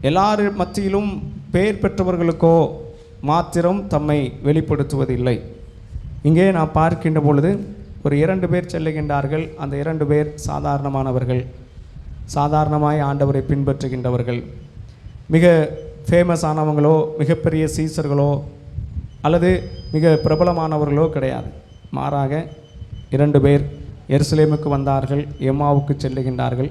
எல்லார் மத்தியிலும் பெயர் பெற்றவர்களுக்கோ மாத்திரம் தம்மை வெளிப்படுத்துவதில்லை. இங்கே நாம் பார்க்கின்ற பொழுது ஒரு 2 பேர் செல்லுகின்றார்கள். அந்த 2 பேர் சாதாரணமானவர்கள், சாதாரணமாய் ஆண்டவரை பின்பற்றுகின்றவர்கள். மிக ஃபேமஸானவங்களோ மிகப்பெரிய சீசர்களோ அல்லது மிக பிரபலமானவர்களோ கிடையாது. மாறாக 2 பேர் எருசலேமுக்கு வந்தார்கள், எம்மாவுக்கு செல்லுகின்றார்கள்.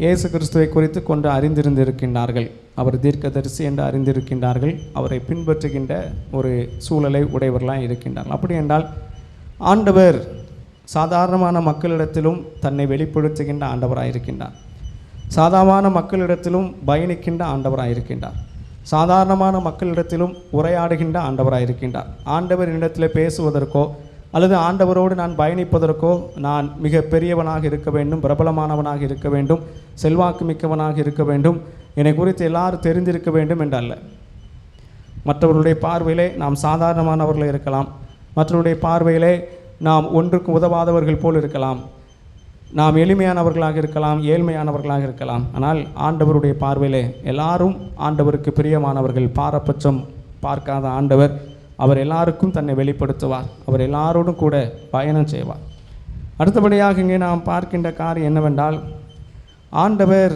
இயேசு கிறிஸ்துவை குறித்து கொண்டு அறிந்திருந்திருக்கின்றார்கள். அவர் தீர்க்கதரிசி என்று அறிந்திருக்கின்றார்கள். அவரை பின்பற்றுகின்ற ஒரு சூழலை உடையவர்களாக இருக்கின்றார்கள். அப்படி என்றால் ஆண்டவர் சாதாரணமான மக்களிடத்திலும் தன்னை வெளிப்படுத்துகின்ற ஆண்டவராக இருக்கின்றார். சாதாரணமான மக்களிடத்திலும் பயணிக்கின்ற ஆண்டவராக இருக்கின்றார். சாதாரணமான மக்களிடத்திலும் உரையாடுகின்ற ஆண்டவராக இருக்கின்றார். ஆண்டவர் என்னிடத்தில் பேசுவதற்கோ அல்லது ஆண்டவரோடு நான் பயணிப்பதற்கோ நான் மிக பெரியவனாக இருக்க வேண்டும், பிரபலமானவனாக இருக்க வேண்டும், செல்வாக்கு மிக்கவனாக இருக்க வேண்டும், என்னை குறித்து எல்லாரும் தெரிந்திருக்க வேண்டும் என்றல்ல. மற்றவர்களுடைய பார்வையிலே நாம் சாதாரணமானவர்கள் இருக்கலாம். மற்றவருடைய பார்வையிலே நாம் ஒன்றுக்கு உதவாதவர்கள் போல் இருக்கலாம். நாம் எளிமையானவர்களாக இருக்கலாம், ஏழ்மையானவர்களாக இருக்கலாம். ஆனால் ஆண்டவருடைய பார்வையிலே எல்லாரும் ஆண்டவருக்கு பிரியமானவர்கள். பாரபட்சம் பார்க்காத ஆண்டவர் அவர் எல்லாருக்கும் தன்னை வெளிப்படுத்துவார். அவர் எல்லாரோடும் கூட பயணம் செய்வார். அடுத்தபடியாக இங்கே நாம் பார்க்கின்ற காரியம் என்னவென்றால், ஆண்டவர்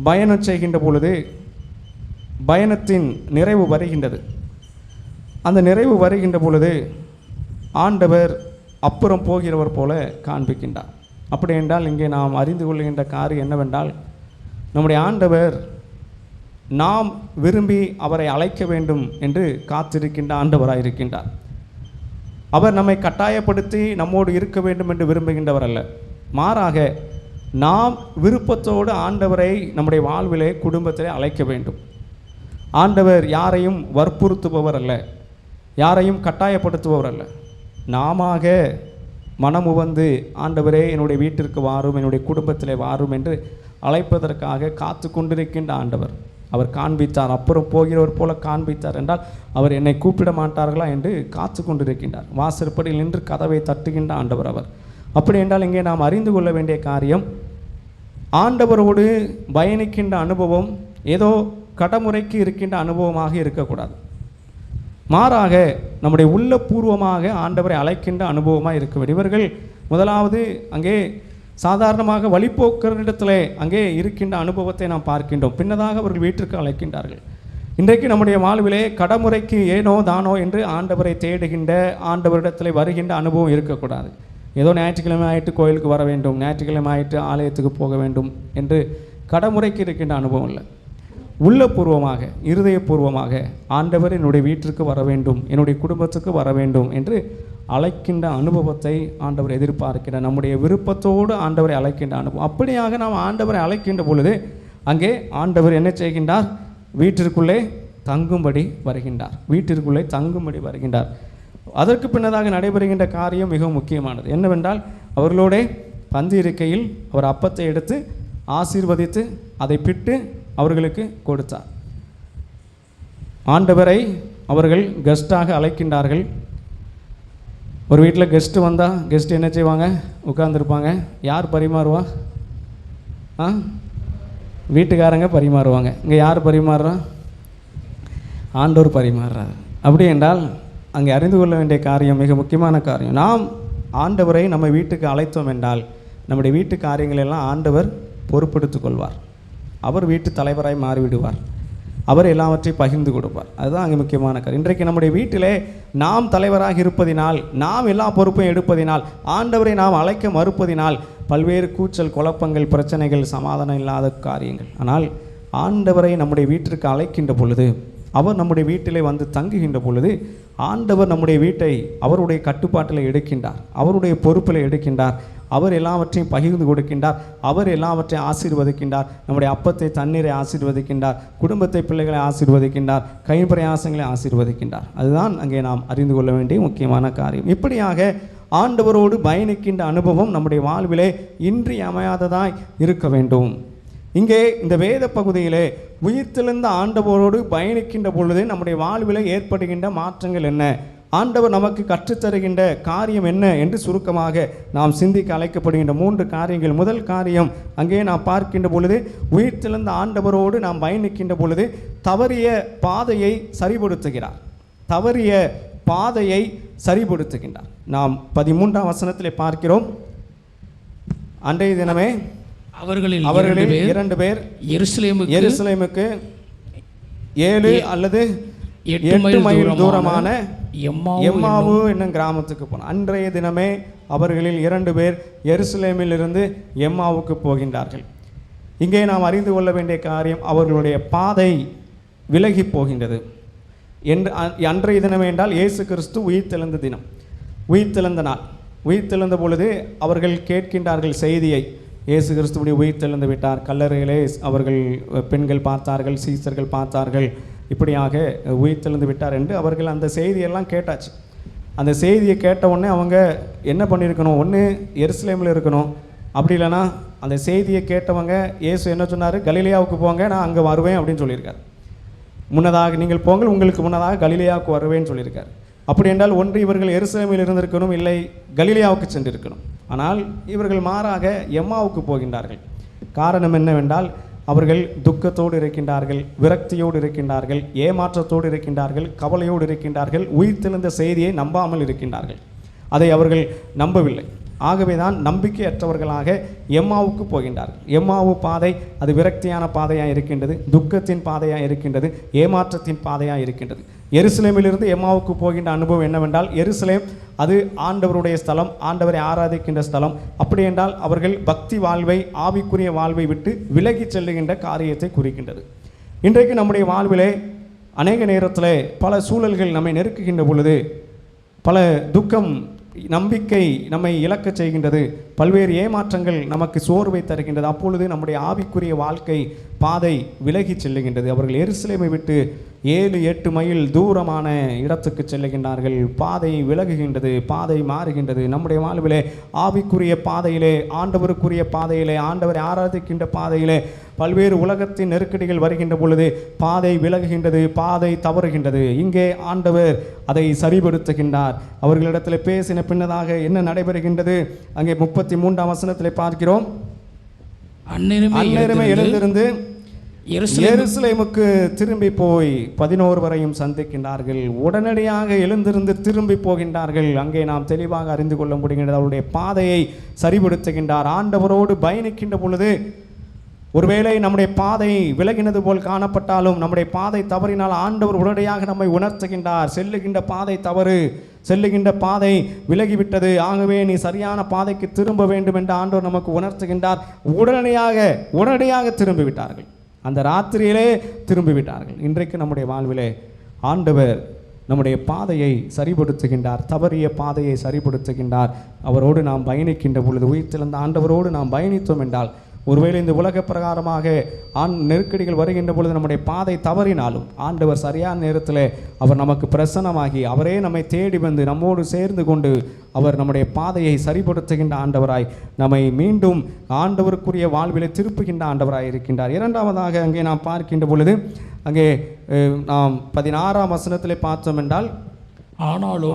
பயணம் செய்கின்ற பொழுது பயணத்தின் நிறைவு வருகின்றது. அந்த நிறைவு வருகின்ற பொழுது ஆண்டவர் அப்புறம் போகிறவர் போல காண்பிக்கின்றார். அப்படி என்றால் இங்கே நாம் அறிந்து கொள்கின்ற காரியம் என்னவென்றால், நம்முடைய ஆண்டவர் நாம் விரும்பி அவரை அழைக்க வேண்டும் என்று காத்திருக்கின்ற ஆண்டவராக இருக்கின்றார். அவர் நம்மை கட்டாயப்படுத்தி நம்மோடு இருக்க வேண்டும் என்று விரும்புகின்றவர் அல்ல. மாறாக நாம் விருப்பத்தோடு ஆண்டவரை நம்முடைய வாழ்விலே குடும்பத்திலே அழைக்க வேண்டும். ஆண்டவர் யாரையும் வற்புறுத்துபவர் அல்ல, யாரையும் கட்டாயப்படுத்துபவர் அல்ல. நாமாக மனமுவந்து ஆண்டவரே என்னுடைய வீட்டிற்கு வாரும், என்னுடைய குடும்பத்திலே வாரும் என்று அழைப்பதற்காக காத்து கொண்டிருக்கின்ற ஆண்டவர். அவர் காண்பித்தார், அப்புறம் போகிறவர் போல காண்பித்தார் என்றால் அவர் என்னை கூப்பிட மாட்டார்களா என்று காத்து கொண்டிருக்கின்றார். வாசற்படியில் நின்று கதவை தட்டுகின்ற ஆண்டவர் அவர். அப்படி என்றால் இங்கே நாம் அறிந்து கொள்ள வேண்டிய காரியம், ஆண்டவரோடு பயணிக்கின்ற அனுபவம் ஏதோ கடமுறைக்கு இருக்கின்ற அனுபவமாக இருக்கக்கூடாது. மாறாக நம்முடைய உள்ளபூர்வமாக ஆண்டவரை அழைக்கின்ற அனுபவமாக இருக்க வேண்டும். இவர்கள் முதலாவது அங்கே சாதாரணமாக வழிபோக்கரிடத்திலே அங்கே இருக்கின்ற அனுபவத்தை நாம் பார்க்கின்றோம். பின்னதாக அவர்கள் வீட்டிற்கு அழைக்கின்றார்கள். இன்றைக்கு நம்முடைய வாழ்விலே கடமுறைக்கு ஏனோ தானோ என்று ஆண்டவரை தேடுகின்ற, ஆண்டவரிடத்தில் வருகின்ற அனுபவம் இருக்கக்கூடாது. ஏதோ ஞாயிற்றுக்கிழமை ஆயிட்டு கோயிலுக்கு வர வேண்டும், ஞாயிற்றுக்கிழமை ஆயிட்டு ஆலயத்துக்கு போக வேண்டும் என்று கடமுறைக்கு இருக்கின்ற அனுபவம் இல்லை. உள்ளபூர்வமாக, இருதயபூர்வமாக ஆண்டவர் என்னுடைய வீட்டிற்கு வர வேண்டும், என்னுடைய குடும்பத்துக்கு வர வேண்டும் என்று அழைக்கின்ற அனுபவத்தை ஆண்டவர் எதிர்பார்க்கிறார். நம்முடைய விருப்பத்தோடு ஆண்டவரை அழைக்கின்ற அனுபவம். அப்படியாக நாம் ஆண்டவரை அழைக்கின்ற பொழுது அங்கே ஆண்டவர் என்ன செய்கின்றார்? வீட்டிற்குள்ளே தங்கும்படி வருகின்றார். வீட்டிற்குள்ளே தங்கும்படி வருகின்றார். அதற்கு பின்னதாக நடைபெறுகின்ற காரியம் மிகவும் முக்கியமானது. என்னவென்றால், அவர்களோட பந்தி இருக்கையில் அவர் அப்பத்தை எடுத்து ஆசீர்வதித்து அதை பிட்டு அவர்களுக்கு கொடுத்தார். ஆண்டவரை அவர்கள் கெஸ்ட்டாக அழைக்கின்றார்கள். ஒரு வீட்டில் கெஸ்ட்டு வந்தால் கெஸ்ட் என்ன செய்வாங்க? உட்கார்ந்துருப்பாங்க. யார் பரிமாறுவா? வீட்டுக்காரங்க பரிமாறுவாங்க. இங்கே யார் பரிமாறுறா? ஆண்டவர் பரிமாறுறார். அப்படி என்றால் அங்கே அறிந்து கொள்ள வேண்டிய காரியம், மிக முக்கியமான காரியம், நாம் ஆண்டவரை நம்ம வீட்டுக்கு அழைத்தோம் என்றால் நம்முடைய வீட்டு காரியங்களெல்லாம் ஆண்டவர் பொறுப்பெடுத்து கொள்வார். அவர் வீட்டு தலைவராய் மாறிவிடுவார். அவர் எல்லாவற்றையும் பகிர்ந்து கொடுப்பார். அதுதான் அங்கே முக்கியமான காரியம். இன்றைக்கு நம்முடைய வீட்டிலே நாம் தலைவராக இருப்பதினால், நாம் எல்லா பொறுப்பையும் எடுப்பதினால், ஆண்டவரை நாம் அழைக்க மறுப்பதினால் பல்வேறு கூச்சல், குழப்பங்கள், பிரச்சனைகள், சமாதானம் இல்லாத காரியங்கள். ஆனால் ஆண்டவரை நம்முடைய வீட்டிற்கு அழைக்கின்ற பொழுது, அவர் நம்முடைய வீட்டிலே வந்து தங்குகின்ற பொழுது ஆண்டவர் நம்முடைய வீட்டை அவருடைய கட்டுப்பாட்டில் எடுக்கின்றார், அவருடைய பொறுப்பில் எடுக்கின்றார். அவர் எல்லாவற்றையும் பகிர்ந்து கொடுக்கின்றார். அவர் எல்லாவற்றையும் ஆசீர்வதிக்கின்றார். நம்முடைய அப்பத்தை, தண்ணீரை ஆசீர்வதிக்கின்றார். குடும்பத்தை, பிள்ளைகளை ஆசீர்வதிக்கின்றார். கைப்பிரயாசங்களை ஆசீர்வதிக்கின்றார். அதுதான் அங்கே நாம் அறிந்து கொள்ள வேண்டிய முக்கியமான காரியம். இப்படியாக ஆண்டவரோடு பயணிக்கின்ற அனுபவம் நம்முடைய வாழ்விலே இன்றியமையாததாய் இருக்க வேண்டும். இங்கே இந்த வேத பகுதியிலே உயிர்த்தெழுந்த ஆண்டவரோடு பயணிக்கின்ற பொழுது நம்முடைய வாழ்விலே ஏற்படுகின்ற மாற்றங்கள் என்ன, ஆண்டவர் நமக்கு கற்றுத்தருகின்ற காரியம் என்ன என்று சுருக்கமாக நாம் சிந்திக்க அழைக்கப்படுகின்ற 3 காரியங்கள். முதல் காரியம், அங்கே நாம் பார்க்கின்ற பொழுது உயிர்த்தெழுந்த ஆண்டவரோடு நாம் பயணிக்கின்ற பொழுது தவறிய பாதையை சரிபடுத்துகிறார். தவறிய பாதையை சரிபடுத்துகின்றார். நாம் 13ஆம் வசனத்திலே பார்க்கிறோம். அன்றைய தினமே அவர்களில் 2 பேர் எருசலேமுக்கு 7 அல்லது 8 மைல் தூரமான எம்மாவு என்னும் கிராமத்துக்கு போனார். அன்றைய தினமே அவர்களில் 2 பேர் எருசலேமிலிருந்து எம்மாவுக்கு போகின்றார்கள். இங்கே நாம் அறிந்து கொள்ள வேண்டிய காரியம், அவர்களுடைய பாதை விலகி போகின்றது. அன்றைய தினமே என்றால் இயேசு கிறிஸ்து உயிர்த்தெழுந்த தினம், உயிர்த்தெழுந்த நாள். உயிர்த்தெழுந்த பொழுது அவர்கள் கேட்கின்றார்கள் செய்தியை, இயேசு கிறிஸ்துவுடைய உயிர்த்தெழுந்து விட்டார். கல்லறையிலே அவர்கள் பெண்கள் பார்த்தார்கள், சீசர்கள் பார்த்தார்கள், இப்படியாக உயிர்த்தெழுந்து விட்டார் என்று அவர்கள் அந்த செய்தியெல்லாம் கேட்டாச்சு. அந்த செய்தியை கேட்ட உடனே அவங்க என்ன பண்ணியிருக்கணும்? ஒன்று எருசலேமில் இருக்கணும், அப்படி இல்லைன்னா அந்த செய்தியை கேட்டவங்க இயேசு என்ன சொன்னார்? கலிலேயாவுக்கு போங்க, நான் அங்கே வருவேன் அப்படின்னு சொல்லியிருக்கார். முன்னதாக நீங்கள் போங்கள், உங்களுக்கு முன்னதாக கலிலேயாவுக்கு வருவேன்னு சொல்லியிருக்கார். அப்படி என்றால் ஒன்று இவர்கள் எருசலேமில் இருந்திருக்கணும், இல்லை கலிலேயாவுக்கு சென்றிருக்கணும். ஆனால் இவர்கள் மாறாக எம்மாவுக்கு போகின்றார்கள். காரணம் என்னவென்றால் அவர்கள் துக்கத்தோடு இருக்கின்றார்கள், விரக்தியோடு இருக்கின்றார்கள், ஏமாற்றத்தோடு இருக்கின்றார்கள், கவலையோடு இருக்கின்றார்கள், உயிர்த்தெழுந்த செய்தியை நம்பாமல் இருக்கின்றார்கள். அதை அவர்கள் நம்பவில்லை. ஆகவே தான் நம்பிக்கையற்றவர்களாக எம்மாவுக்கு போகின்றார்கள். எம்மாவு பாதை அது விரக்தியான பாதையாக இருக்கின்றது, துக்கத்தின் பாதையாக இருக்கின்றது, ஏமாற்றத்தின் பாதையாக இருக்கின்றது. எருசலேமிலிருந்து எம்மாவுக்கு போகின்ற அனுபவம் என்னவென்றால், எருசலேம் அது ஆண்டவருடைய ஸ்தலம், ஆண்டவரை ஆராதிக்கின்ற ஸ்தலம். அப்படி என்றால் அவர்கள் பக்தி வாழ்வை, ஆவிக்குரிய வாழ்வை விட்டு விலகி செல்லுகின்ற காரியத்தை குறிக்கின்றது. இன்றைக்கு நம்முடைய வாழ்விலே அநேக நேரத்தில் பல சூழல்கள் நம்மை நெருக்குகின்ற பொழுது பல துக்கம், நம்பிக்கை நம்மை இழக்கச் செய்கின்றது, பல்வேறு ஏமாற்றங்கள் நமக்கு சோர்வை தருகின்றது. அப்பொழுது நம்முடைய ஆவிக்குரிய வாழ்க்கை பாதை விலகி செல்லுகின்றது. அவர்கள் எருசலேமை விட்டு 7-8 மைல் தூரமான இடத்துக்கு செல்லுகின்றார்கள். பாதை விலகுகின்றது, பாதை மாறுகின்றது. நம்முடைய வாழ்விலே ஆவிக்குரிய பாதையிலே, ஆண்டவருக்குரிய பாதையிலே, ஆண்டவரை ஆராதிக்கின்ற பாதையிலே பல்வேறு உலகத்தின் நெருக்கடிகள் வருகின்ற பொழுது பாதை விலகுகின்றது, பாதை தவறுகின்றது. இங்கே ஆண்டவர் அதை சரிபடுத்துகின்றார். அவர்களிடத்தில் பேசின பின்னதாக என்ன நடைபெறுகின்றது? அங்கே 33ஆம் வசனத்திலே பார்க்கிறோம். அந்நேரமே எழுந்திருந்து எருசலேமுக்கு திரும்பி போய் 11 வரையும் சந்திக்கின்றார்கள். உடனடியாக எழுந்திருந்து திரும்பி போகின்றார்கள். அங்கே நாம் தெளிவாக அறிந்து கொள்ள முடிகின்றது. அவருடைய பாதையை சரிபடுத்துகின்றார். ஆண்டவரோடு பயணிக்கின்ற பொழுது ஒருவேளை நம்முடைய பாதை விலகினது போல் காணப்பட்டாலும், நம்முடைய பாதை தவறினால் ஆண்டவர் உடனடியாக நம்மை உணர்த்துகின்றார். செல்லுகின்ற பாதை தவறு, செல்லுகின்ற பாதை விலகிவிட்டது, ஆகவே நீ சரியான பாதைக்கு திரும்ப வேண்டும் என்று ஆண்டவர் நமக்கு உணர்த்துகின்றார். உடனடியாக திரும்பிவிட்டார்கள். அந்த ராத்திரியிலே திரும்பிவிட்டார்கள். இன்றைக்கு நம்முடைய வாழ்விலே ஆண்டவர் நம்முடைய பாதையை சரிபடுத்துகின்றார், தவறிய பாதையை சரிபடுத்துகின்றார். அவரோடு நாம் பயணிக்கின்ற பொழுது, உயிர்த்தெழுந்த ஆண்டவரோடு நாம் பயணித்தோம் என்றால், ஒருவேளை இந்த உலக பிரகாரமாக நெருக்கடிகள் வருகின்ற பொழுது நம்முடைய பாதை தவறினாலும் ஆண்டவர் சரியான நேரத்தில் அவர் நமக்கு பிரசன்னமாகி அவரே நம்மை தேடி வந்து நம்மோடு சேர்ந்து கொண்டு அவர் நம்முடைய பாதையை சரிபடுத்துகின்ற ஆண்டவராய் நம்மை மீண்டும் ஆண்டவருக்குரிய வாழ்விலை திருப்புகின்ற ஆண்டவராய் இருக்கின்றார். இரண்டாவதாக அங்கே நாம் பார்க்கின்ற பொழுது அங்கே நாம் 16ஆம் வசனத்திலே பார்த்தோம் என்றால்,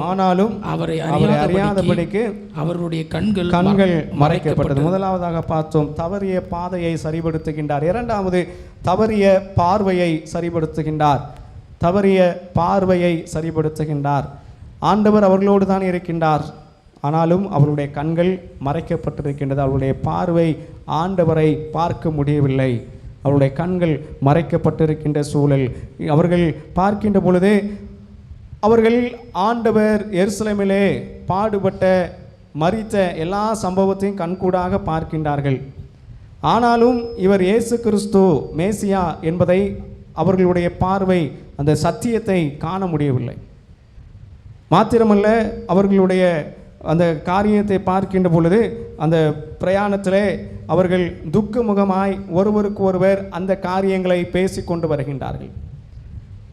ஆனாலும் அவரை அறியாதபடிக்கு அவருடைய கண்கள் மறைக்கப்பட்டது. முதலாவதாக பார்த்தோம், தவறிய பாதையை சரிபடுத்துகின்றார். இரண்டாவது, தவறிய பார்வையை சரிபடுத்துகின்றார். தவறிய பார்வையை சரிபடுத்துகின்றார். ஆண்டவர் அவர்களோடு தான் இருக்கின்றார், ஆனாலும் அவருடைய கண்கள் மறைக்கப்பட்டிருக்கின்றது. அவருடைய பார்வை ஆண்டவரை பார்க்க முடியவில்லை. அவருடைய கண்கள் மறைக்கப்பட்டிருக்கின்ற சூழல். அவர்கள் பார்க்கின்ற பொழுது அவர்கள் ஆண்டவர் எருசலேமிலே பாடுபட்ட மரித்த எல்லா சம்பவத்தையும் கண்கூடாக பார்க்கின்றார்கள். ஆனாலும் இவர் இயேசு கிறிஸ்து மேசியா என்பதை அவர்களுடைய பார்வை அந்த சத்தியத்தை காண முடியவில்லை. மாத்திரமல்ல, அவர்களுடைய அந்த காரியத்தை பார்க்கின்ற பொழுது அந்த பிரயாணத்திலே அவர்கள் துக்கமுகமாய் ஒருவருக்கு ஒருவர் அந்த காரியங்களை பேசி கொண்டு வருகின்றார்கள்.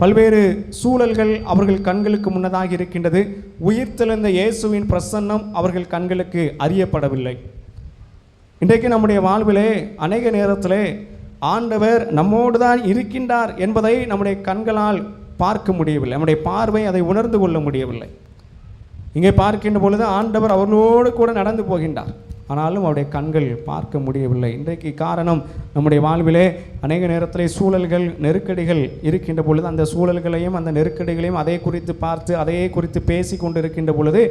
பல்வேறு சூழல்கள் அவர்கள் கண்களுக்கு முன்னதாக இருக்கின்றது. உயிர்த்தெழுந்த இயேசுவின் பிரசன்னம் அவர்கள் கண்களுக்கு அறியப்படவில்லை. இன்றைக்கு நம்முடைய வாழ்விலே அநேக நேரத்திலே ஆண்டவர் நம்மோடு தான் இருக்கின்றார் என்பதை நம்முடைய கண்களால் பார்க்க முடியவில்லை. நம்முடைய பார்வை அதை உணர்ந்து கொள்ள முடியவில்லை. இங்கே பார்க்கின்ற பொழுது ஆண்டவர் அவர்களோடு கூட நடந்து போகின்றார், ஆனாலும் அவருடைய கண்கள் பார்க்க முடியவில்லை. இன்றைக்கு காரணம், நம்முடைய வாழ்விலே அநேக நேரத்தில் சூழல்கள், நெருக்கடிகள் இருக்கின்ற பொழுது அந்த சூழல்களையும் அந்த நெருக்கடிகளையும் அதை குறித்து பார்த்து அதையே குறித்து பேசி கொண்டு இருக்கின்ற பொழுது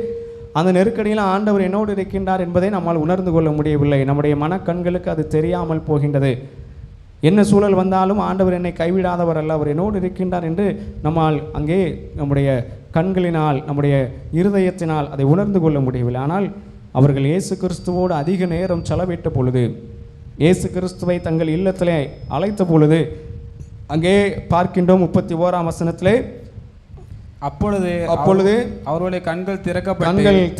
அந்த நெருக்கடியில் ஆண்டவர் என்னோடு இருக்கின்றார் என்பதை நம்மால் உணர்ந்து கொள்ள முடியவில்லை. நம்முடைய மனக்கண்களுக்கு அது தெரியாமல் போகின்றது. என்ன சூழல் வந்தாலும் ஆண்டவர் என்னை கைவிடாதவர் அல்ல, அவர் என்னோடு இருக்கின்றார் என்று நம்மால் அங்கே நம்முடைய கண்களினால், நம்முடைய இருதயத்தினால் அதை உணர்ந்து கொள்ள முடியவில்லை. ஆனால் அவர்கள் இயேசு கிறிஸ்துவோடு அதிக நேரம் செலவிட்ட பொழுது, இயேசு கிறிஸ்துவை தங்கள் இல்லத்திலே அழைத்த பொழுது அங்கே பார்க்கின்றோம் 31ஆம் வசனத்திலே, அப்பொழுது அவருடைய கண்கள்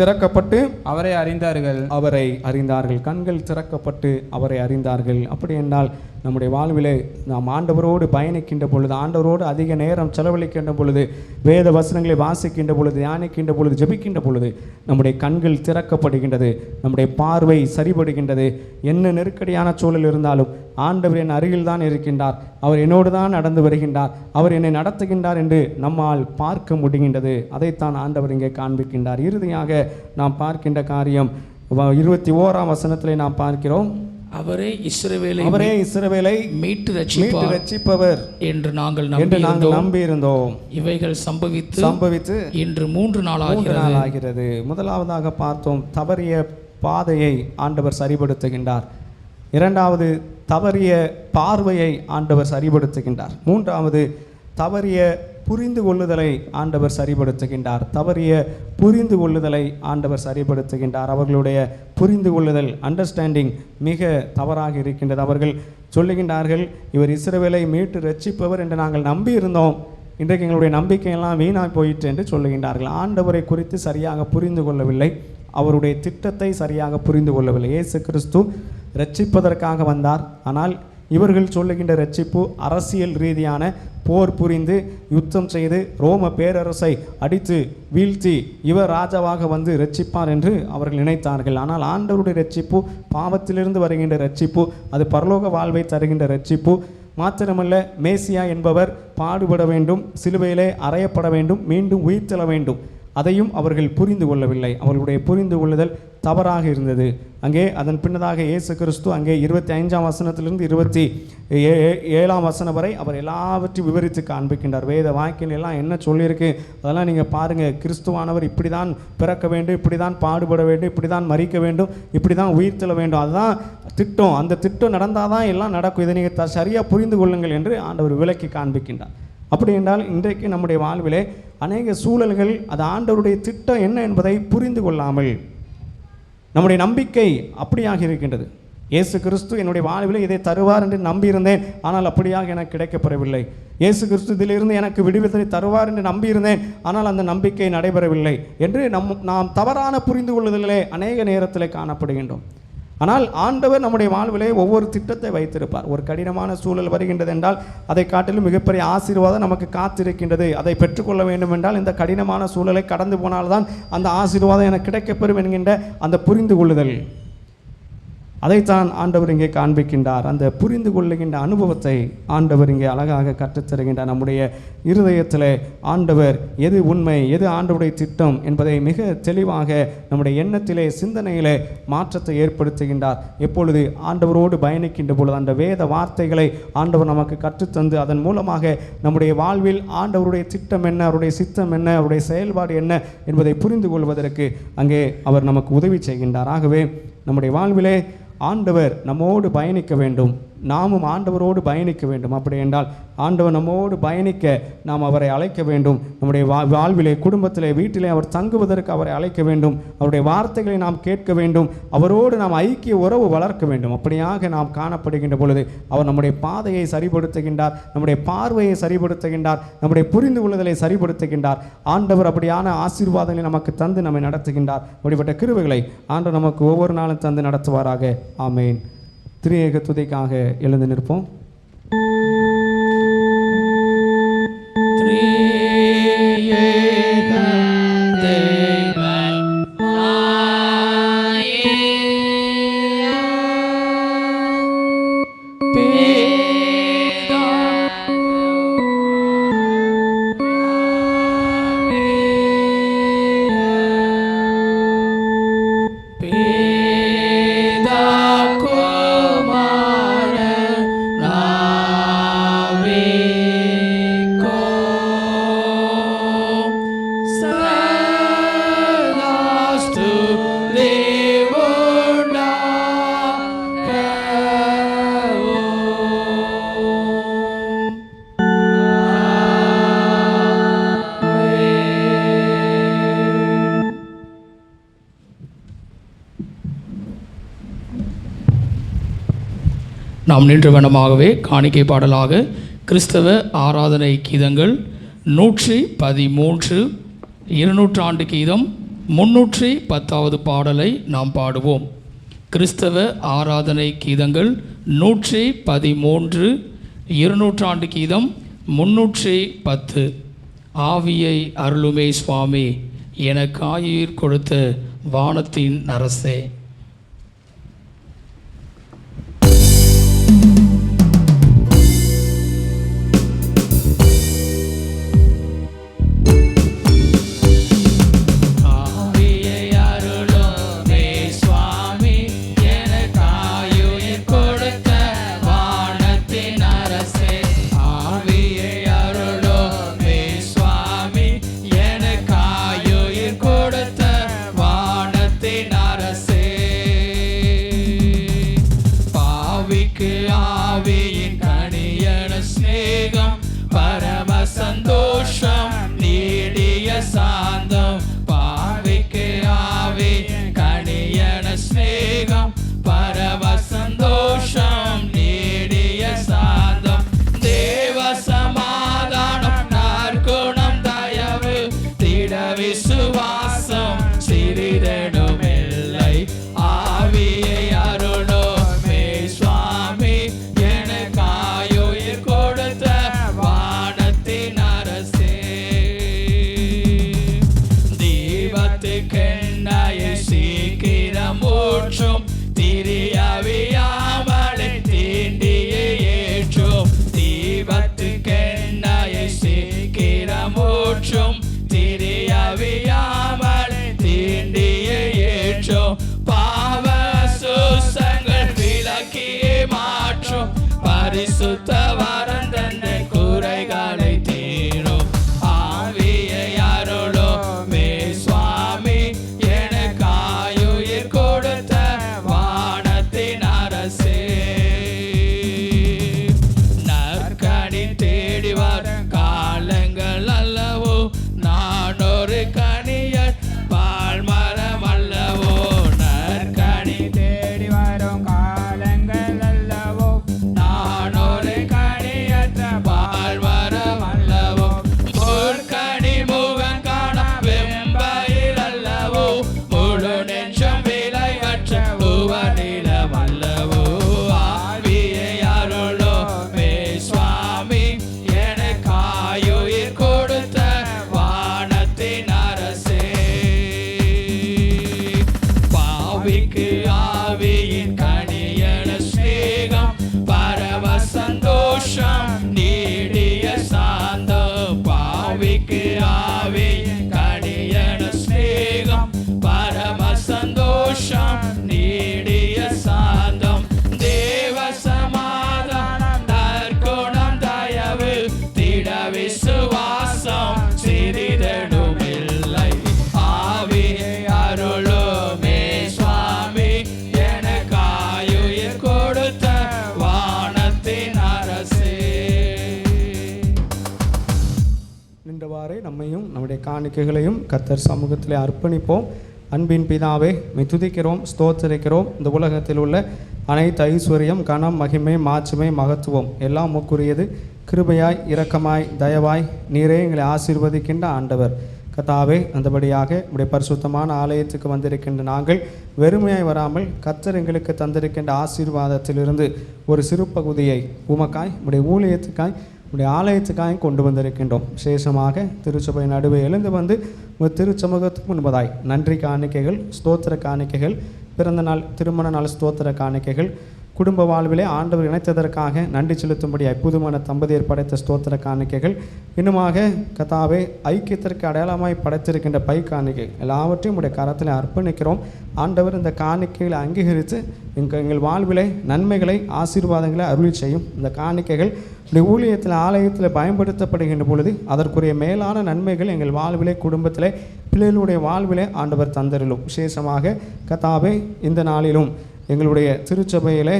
திறக்கப்பட்டு அவரை அறிந்தார்கள். கண்கள் திறக்கப்பட்டு அவரை அறிந்தார்கள். அப்படி என்றால் நம்முடைய வாழ்விலே நாம் ஆண்டவரோடு பயணிக்கின்ற பொழுது, ஆண்டவரோடு அதிக நேரம் செலவழிக்கின்ற பொழுது, வேத வசனங்களை வாசிக்கின்ற பொழுது, தியானிக்கின்ற பொழுது, ஜெபிக்கின்ற பொழுது நம்முடைய கண்கள் திறக்கப்படுகின்றது, நம்முடைய பார்வை சரிபடுகின்றது. என்ன நெருக்கடியான சூழல் இருந்தாலும் ஆண்டவர் என் அருகில் தான் இருக்கின்றார், அவர் என்னோடு தான் நடந்து வருகின்றார், அவர் என்னை நடத்துகின்றார் என்று நம்மால் பார்க்க முடிகின்றது. அதைத்தான் ஆண்டவர் இங்கே காண்பிக்கின்றார். இறுதியாக நாம் பார்க்கின்ற காரியம் 21ஆம் வசனத்திலே நாம் பார்க்கிறோம், அவரே இஸ்ரவேலை மீட்டு ரட்சிப்பவர் என்று நாங்கள் நம்பியிருந்தோம். இவைகள் சம்பவித்து இன்று 3 நாளாகிறது. முதலாவதாக பார்த்தோம், தவறிய பாதையை ஆண்டவர் சரிபடுத்துகின்றார். இரண்டாவது, தவறிய பார்வையை ஆண்டவர் சரிபடுத்துகின்றார். மூன்றாவது, தவறிய புரிந்து கொள்ளுதலை ஆண்டவர் சரிபடுத்துகின்றார். அவர்களுடைய புரிந்து கொள்ளுதல், அண்டர்ஸ்டாண்டிங் மிக தவறாக இருக்கின்றது. அவர்கள் சொல்லுகின்றார்கள், இவர் இஸ்ரவேலை மீட்டு ரட்சிப்பவர் என்று நாங்கள் நம்பியிருந்தோம், இன்றைக்கு எங்களுடைய நம்பிக்கையெல்லாம் வீணாக போயிற்று என்று சொல்லுகின்றார்கள். ஆண்டவரை குறித்து சரியாக புரிந்து கொள்ளவில்லை, அவருடைய திட்டத்தை சரியாக புரிந்து கொள்ளவில்லை. இயேசு கிறிஸ்து ரட்சிப்பதற்காக வந்தார். ஆனால் இவர்கள் சொல்லுகின்ற ரட்சிப்பு அரசியல் ரீதியான போர் புரிந்து யுத்தம் செய்து ரோம பேரரசை அடித்து வீழ்த்தி இவர் ராஜாவாக வந்து ரட்சிப்பார் என்று அவர்கள் நினைத்தார்கள். ஆனால் ஆண்டவருடைய ரட்சிப்பு பாவத்திலிருந்து வருகின்ற ரட்சிப்பு, அது பரலோக வாழ்வை தருகின்ற ரட்சிப்பு. மாத்திரமல்ல, மேசியா என்பவர் பாடுபட வேண்டும், சிலுவையிலே அறையப்பட வேண்டும், மீண்டும் உயிர்த்தெழ வேண்டும். அதையும் அவர்கள் புரிந்து கொள்ளவில்லை. அவர்களுடைய புரிந்து கொள்ளுதல் தவறாக இருந்தது. அங்கே அதன் பின்னதாக இயேசு கிறிஸ்து அங்கே 25ஆம் வசனத்திலிருந்து 27ஆம் வசனம் வரை அவர் எல்லாவற்றையும் விவரித்து காண்பிக்கின்றார். வேத வாக்கியம் எல்லாம் என்ன சொல்லியிருக்கு அதெல்லாம் நீங்கள் பாருங்கள். கிறிஸ்துவானவர் இப்படி தான் பிறக்க வேண்டும், இப்படி தான் பாடுபட வேண்டும், இப்படி தான் மரிக்க வேண்டும், இப்படி தான் உயிர்த்தெழ வேண்டும், அதுதான் திட்டம். அந்த திட்டம் நடந்தால் தான் எல்லாம் நடக்கும். இதை நீங்கள் சரியாக புரிந்து கொள்ளுங்கள் என்று ஆண்டவர் விளக்கி காண்பிக்கின்றார். அப்படி என்றால் இன்றைக்கு நம்முடைய வாழ்விலே அநேக சூழல்கள் அது ஆண்டவருடைய திட்டம் என்ன என்பதை புரிந்து கொள்ளாமல் நம்முடைய நம்பிக்கை அப்படியாக இருக்கின்றது. இயேசு கிறிஸ்து என்னுடைய வாழ்வில் இதை தருவார் என்று நம்பியிருந்தேன், ஆனால் அப்படியாக எனக்கு கிடைக்கப்பெறவில்லை. இயேசு கிறிஸ்து இதிலிருந்து எனக்கு விடுதலை தருவார் என்று நம்பியிருந்தேன், ஆனால் அந்த நம்பிக்கை நடைபெறவில்லை என்று நாம் தவறான புரிந்து கொள்ளுதலே அநேக நேரத்தில் காணப்படுகின்றோம். ஆனால் ஆண்டவர் நம்முடைய வாழ்விலே ஒவ்வொரு திட்டத்தை வைத்திருப்பார். ஒரு கடினமான சூழல் வருகின்றது என்றால் அதை காட்டிலும் மிகப்பெரிய ஆசீர்வாதம் நமக்கு காத்திருக்கின்றது. அதை பெற்றுக்கொள்ள வேண்டும் என்றால் இந்த கடினமான சூழலை கடந்து போனால்தான் அந்த ஆசீர்வாதம் எனக்கு கிடைக்கப்பெறும் என்கின்ற அந்த புரிந்து கொள்ளுதல், அதைத்தான் ஆண்டவர் இங்கே காண்பிக்கின்றார். அந்த புரிந்து கொள்ளுகின்ற அனுபவத்தை ஆண்டவர் இங்கே அழகாக கற்றுத்தருகின்றார். நம்முடைய இருதயத்தில் ஆண்டவர் எது உண்மை, எது ஆண்டவருடைய திட்டம் என்பதை மிக தெளிவாக நம்முடைய எண்ணத்திலே சிந்தனையிலே மாற்றத்தை ஏற்படுத்துகின்றார். எப்பொழுது ஆண்டவரோடு பயணிக்கின்ற பொழுது அந்த வேத வார்த்தைகளை ஆண்டவர் நமக்கு கற்றுத்தந்து அதன் மூலமாக நம்முடைய வாழ்வில் ஆண்டவருடைய திட்டம் என்ன, அவருடைய சித்தம் என்ன, அவருடைய செயல்பாடு என்ன என்பதை புரிந்து கொள்வதற்கு அங்கே அவர் நமக்கு உதவி செய்கின்றார். ஆகவே நம்முடைய வாழ்விலே ஆண்டவர் நம்மோடு பயணிக்க வேண்டும், நாமும் ஆண்டவரோடு பயணிக்க வேண்டும். அப்படி என்றால் ஆண்டவர் நம்மோடு பயணிக்க நாம் அவரை அழைக்க வேண்டும். நம்முடைய வாழ்விலே, குடும்பத்திலே, வீட்டிலே அவர் தங்குவதற்கு அவரை அழைக்க வேண்டும். அவருடைய வார்த்தைகளை நாம் கேட்க வேண்டும். அவரோடு நாம் ஐக்கிய உறவு வளர்க்க வேண்டும். அப்படியாக நாம் காணப்படுகின்ற பொழுது அவர் நம்முடைய பாதையை சரிப்படுத்துகின்றார், நம்முடைய பார்வையை சரிப்படுத்துகின்றார், நம்முடைய புரிந்து கொள்ளுதலை சரிப்படுத்துகின்றார். ஆண்டவர் அப்படியான ஆசீர்வாதங்களை நமக்கு தந்து நம்மை நடத்துகின்றார். அப்படிப்பட்ட கிருபைகளை ஆண்டவர் நமக்கு ஒவ்வொரு நாளும் தந்து நடத்துவாராக. ஆமேன். திரியேக துதிக்காக எழுந்து நிற்போம். நாம் நின்ற வண்ணமாகவே காணிக்கை பாடலாக கிறிஸ்தவ ஆராதனை கீதங்கள் 113 200 கீதம் 310 பாடலை நாம் பாடுவோம். கிறிஸ்தவ ஆராதனை கீதங்கள் 113 200 கீதம் 310. ஆவியை அருளுமே சுவாமி, எனக்காயுயிர் கொடுத்த வானத்தின் அரசே. பரம சந்தோஷம் நீடிய பரிசுத்த வரம் தந்த குறைகளை தீரும் ஆவியை அருளுமே சுவாமி எனக்காயுயிர் கொடுத்த வானத்தின் அரசே நற்கனி தேடி வரும் காலங்கள் அல்லவோ நான் ஒரு கனியர் பால்மரம் அல்லவோ நற்கனி தேடி வரும் காலங்கள் அல்லவோ நான் ஒரு கனியற்ற பால்மரம் அல்லவோ பொற்கனி முகம் காண வெம்பையில் அல்லவோ முழு நெஞ்சம் விலையற்ற உவநிலம் அல்லவோ ஆவியை அருளுமே சுவாமி எனக்காயுயிர் கொடுத்த வானத்தின் அரசே பாவிக்கு ஆவியின் கனியன ஸ்நேகம் பரவ சந்தோஷம் நீடிய சாந்தம் பாவிக்கு ஆவியின் கனியன ஸ்நேகம் பரம சந்தோஷம் நீடிய சாந்தம் தேவ சமாதானம் நற்குணம் தயவு திட விசுவாசம் சிறிதெடுமில்லை ஆவியை அருளுமே சுவாமி எனக்காயுயிர் கொடுத்த வானத்தின் அரசே. நின்றவாறே நம்மையும் நம்முடைய காணிக்கைகளையும் கர்த்தர் சமூகத்திலே அர்ப்பணிப்போம். அன்பின் பிதாவே, மை துதிக்கிறோம், ஸ்தோத்தரிக்கிறோம். இந்த உலகத்தில் உள்ள அனைத்து ஐஸ்வர்யம், கனம், மகிமை, மாட்சிமை, மகத்துவம் எல்லாம் உமக்குரியது. கிருபையாய், இரக்கமாய், தயவாய் நீரே எங்களை ஆசீர்வதிக்கின்ற ஆண்டவர். கர்த்தாவே, அந்தபடியாக உடைய பரிசுத்தமான ஆலயத்துக்கு வந்திருக்கின்ற நாங்கள் வெறுமையாய் வராமல் கர்த்தர் எங்களுக்கு தந்திருக்கின்ற ஆசீர்வாதத்திலிருந்து ஒரு சிறு பகுதியை உமக்காய், உடைய ஊழியத்துக்காய், உடைய ஆலயத்துக்காக கொண்டு வந்திருக்கின்றோம். விசேஷமாக திருச்சபை நடுவே எழுந்து வந்து உங்கள் திருச்சமூகத்துக்கு முன்பதாய் நன்றி காணிக்கைகள், ஸ்தோத்திர காணிக்கைகள், பிறந்த நாள், திருமண நாள் ஸ்தோத்திர காணிக்கைகள், குடும்ப வாழ்விலே ஆண்டவர் இணைத்ததற்காக நன்றி செலுத்தும்படியாய் புதுமண தம்பதியர் படைத்த ஸ்தோத்திர காணிக்கைகள், இன்னுமாக கர்த்தாவே ஐக்கியத்திற்கு அடையாளமாய் படைத்திருக்கின்ற பை காணிக்கை எல்லாவற்றையும் உடைய கரத்தில் அர்ப்பணிக்கிறோம். ஆண்டவர் இந்த காணிக்கைகளை அங்கீகரித்து எங்கள் வாழ்விலே நன்மைகளை, ஆசீர்வாதங்களை அருளி செய்யும். இந்த காணிக்கைகள் உடைய ஊழியத்தில், ஆலயத்தில் பயன்படுத்தப்படுகின்ற பொழுது அதற்குரிய மேலான நன்மைகள் எங்கள் வாழ்விலே, குடும்பத்திலே, பிள்ளைகளுடைய வாழ்விலே ஆண்டவர் தந்தருளும். விசேஷமாக கர்த்தாவே, இந்த நாளிலும் எங்களுடைய திருச்சபையிலே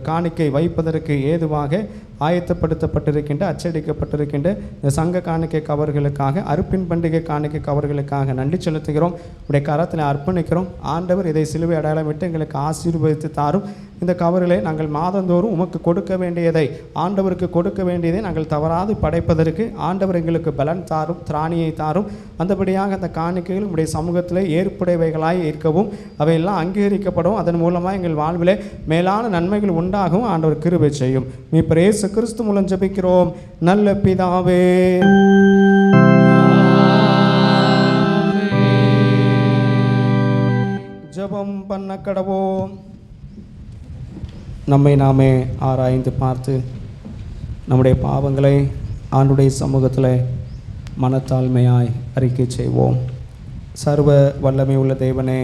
காணிக்கை வைப்பதற்கு ஏதுவாக ஆயத்தப்படுத்தப்பட்டிருக்கின்ற, அச்சடிக்கப்பட்டிருக்கின்ற இந்த சங்க காணிக்கை கவர்களுக்காக, அறுப்பின் பண்டிகை காணிக்கை கவர்களுக்காக நன்றி செலுத்துகிறோம். உடைய கரத்தில் அர்ப்பணிக்கிறோம். ஆண்டவர் இதை சிலுவை அடையாளமிட்டு எங்களுக்கு ஆசீர்வதித்து தாரும். இந்த கவரிலே நாங்கள் மாதந்தோறும் உமக்கு கொடுக்க வேண்டியதை, ஆண்டவருக்கு கொடுக்க வேண்டியதை நாங்கள் தவறாது படைப்பதற்கு ஆண்டவர் எங்களுக்கு பலன் தாரும், திராணியை தாரும். அந்தபடியாக அந்த காணிக்கைகள் உடைய சமூகத்திலே ஏற்புடையவைகளாய் இருக்கவும், அவையெல்லாம் அங்கீகரிக்கப்படும். அதன் மூலமாக எங்கள் வாழ்விலே மேலான நன்மைகள் உண்டாகவும் ஆண்டவர் கிருபை செய்யும். மீட்பர் இயேசு கிறிஸ்து மூலம் ஜெபிக்கிறோம் நல்ல பிதாவே. ஜெபம் பண்ண கடவோம். நம்மை நாமே ஆராய்ந்து பார்த்து நம்முடைய பாவங்களை ஆண்டுடைய சமூகத்தில் மனத்தாழ்மையாய் அறிக்கை செய்வோம். சர்வ வல்லமை உள்ள தேவனே,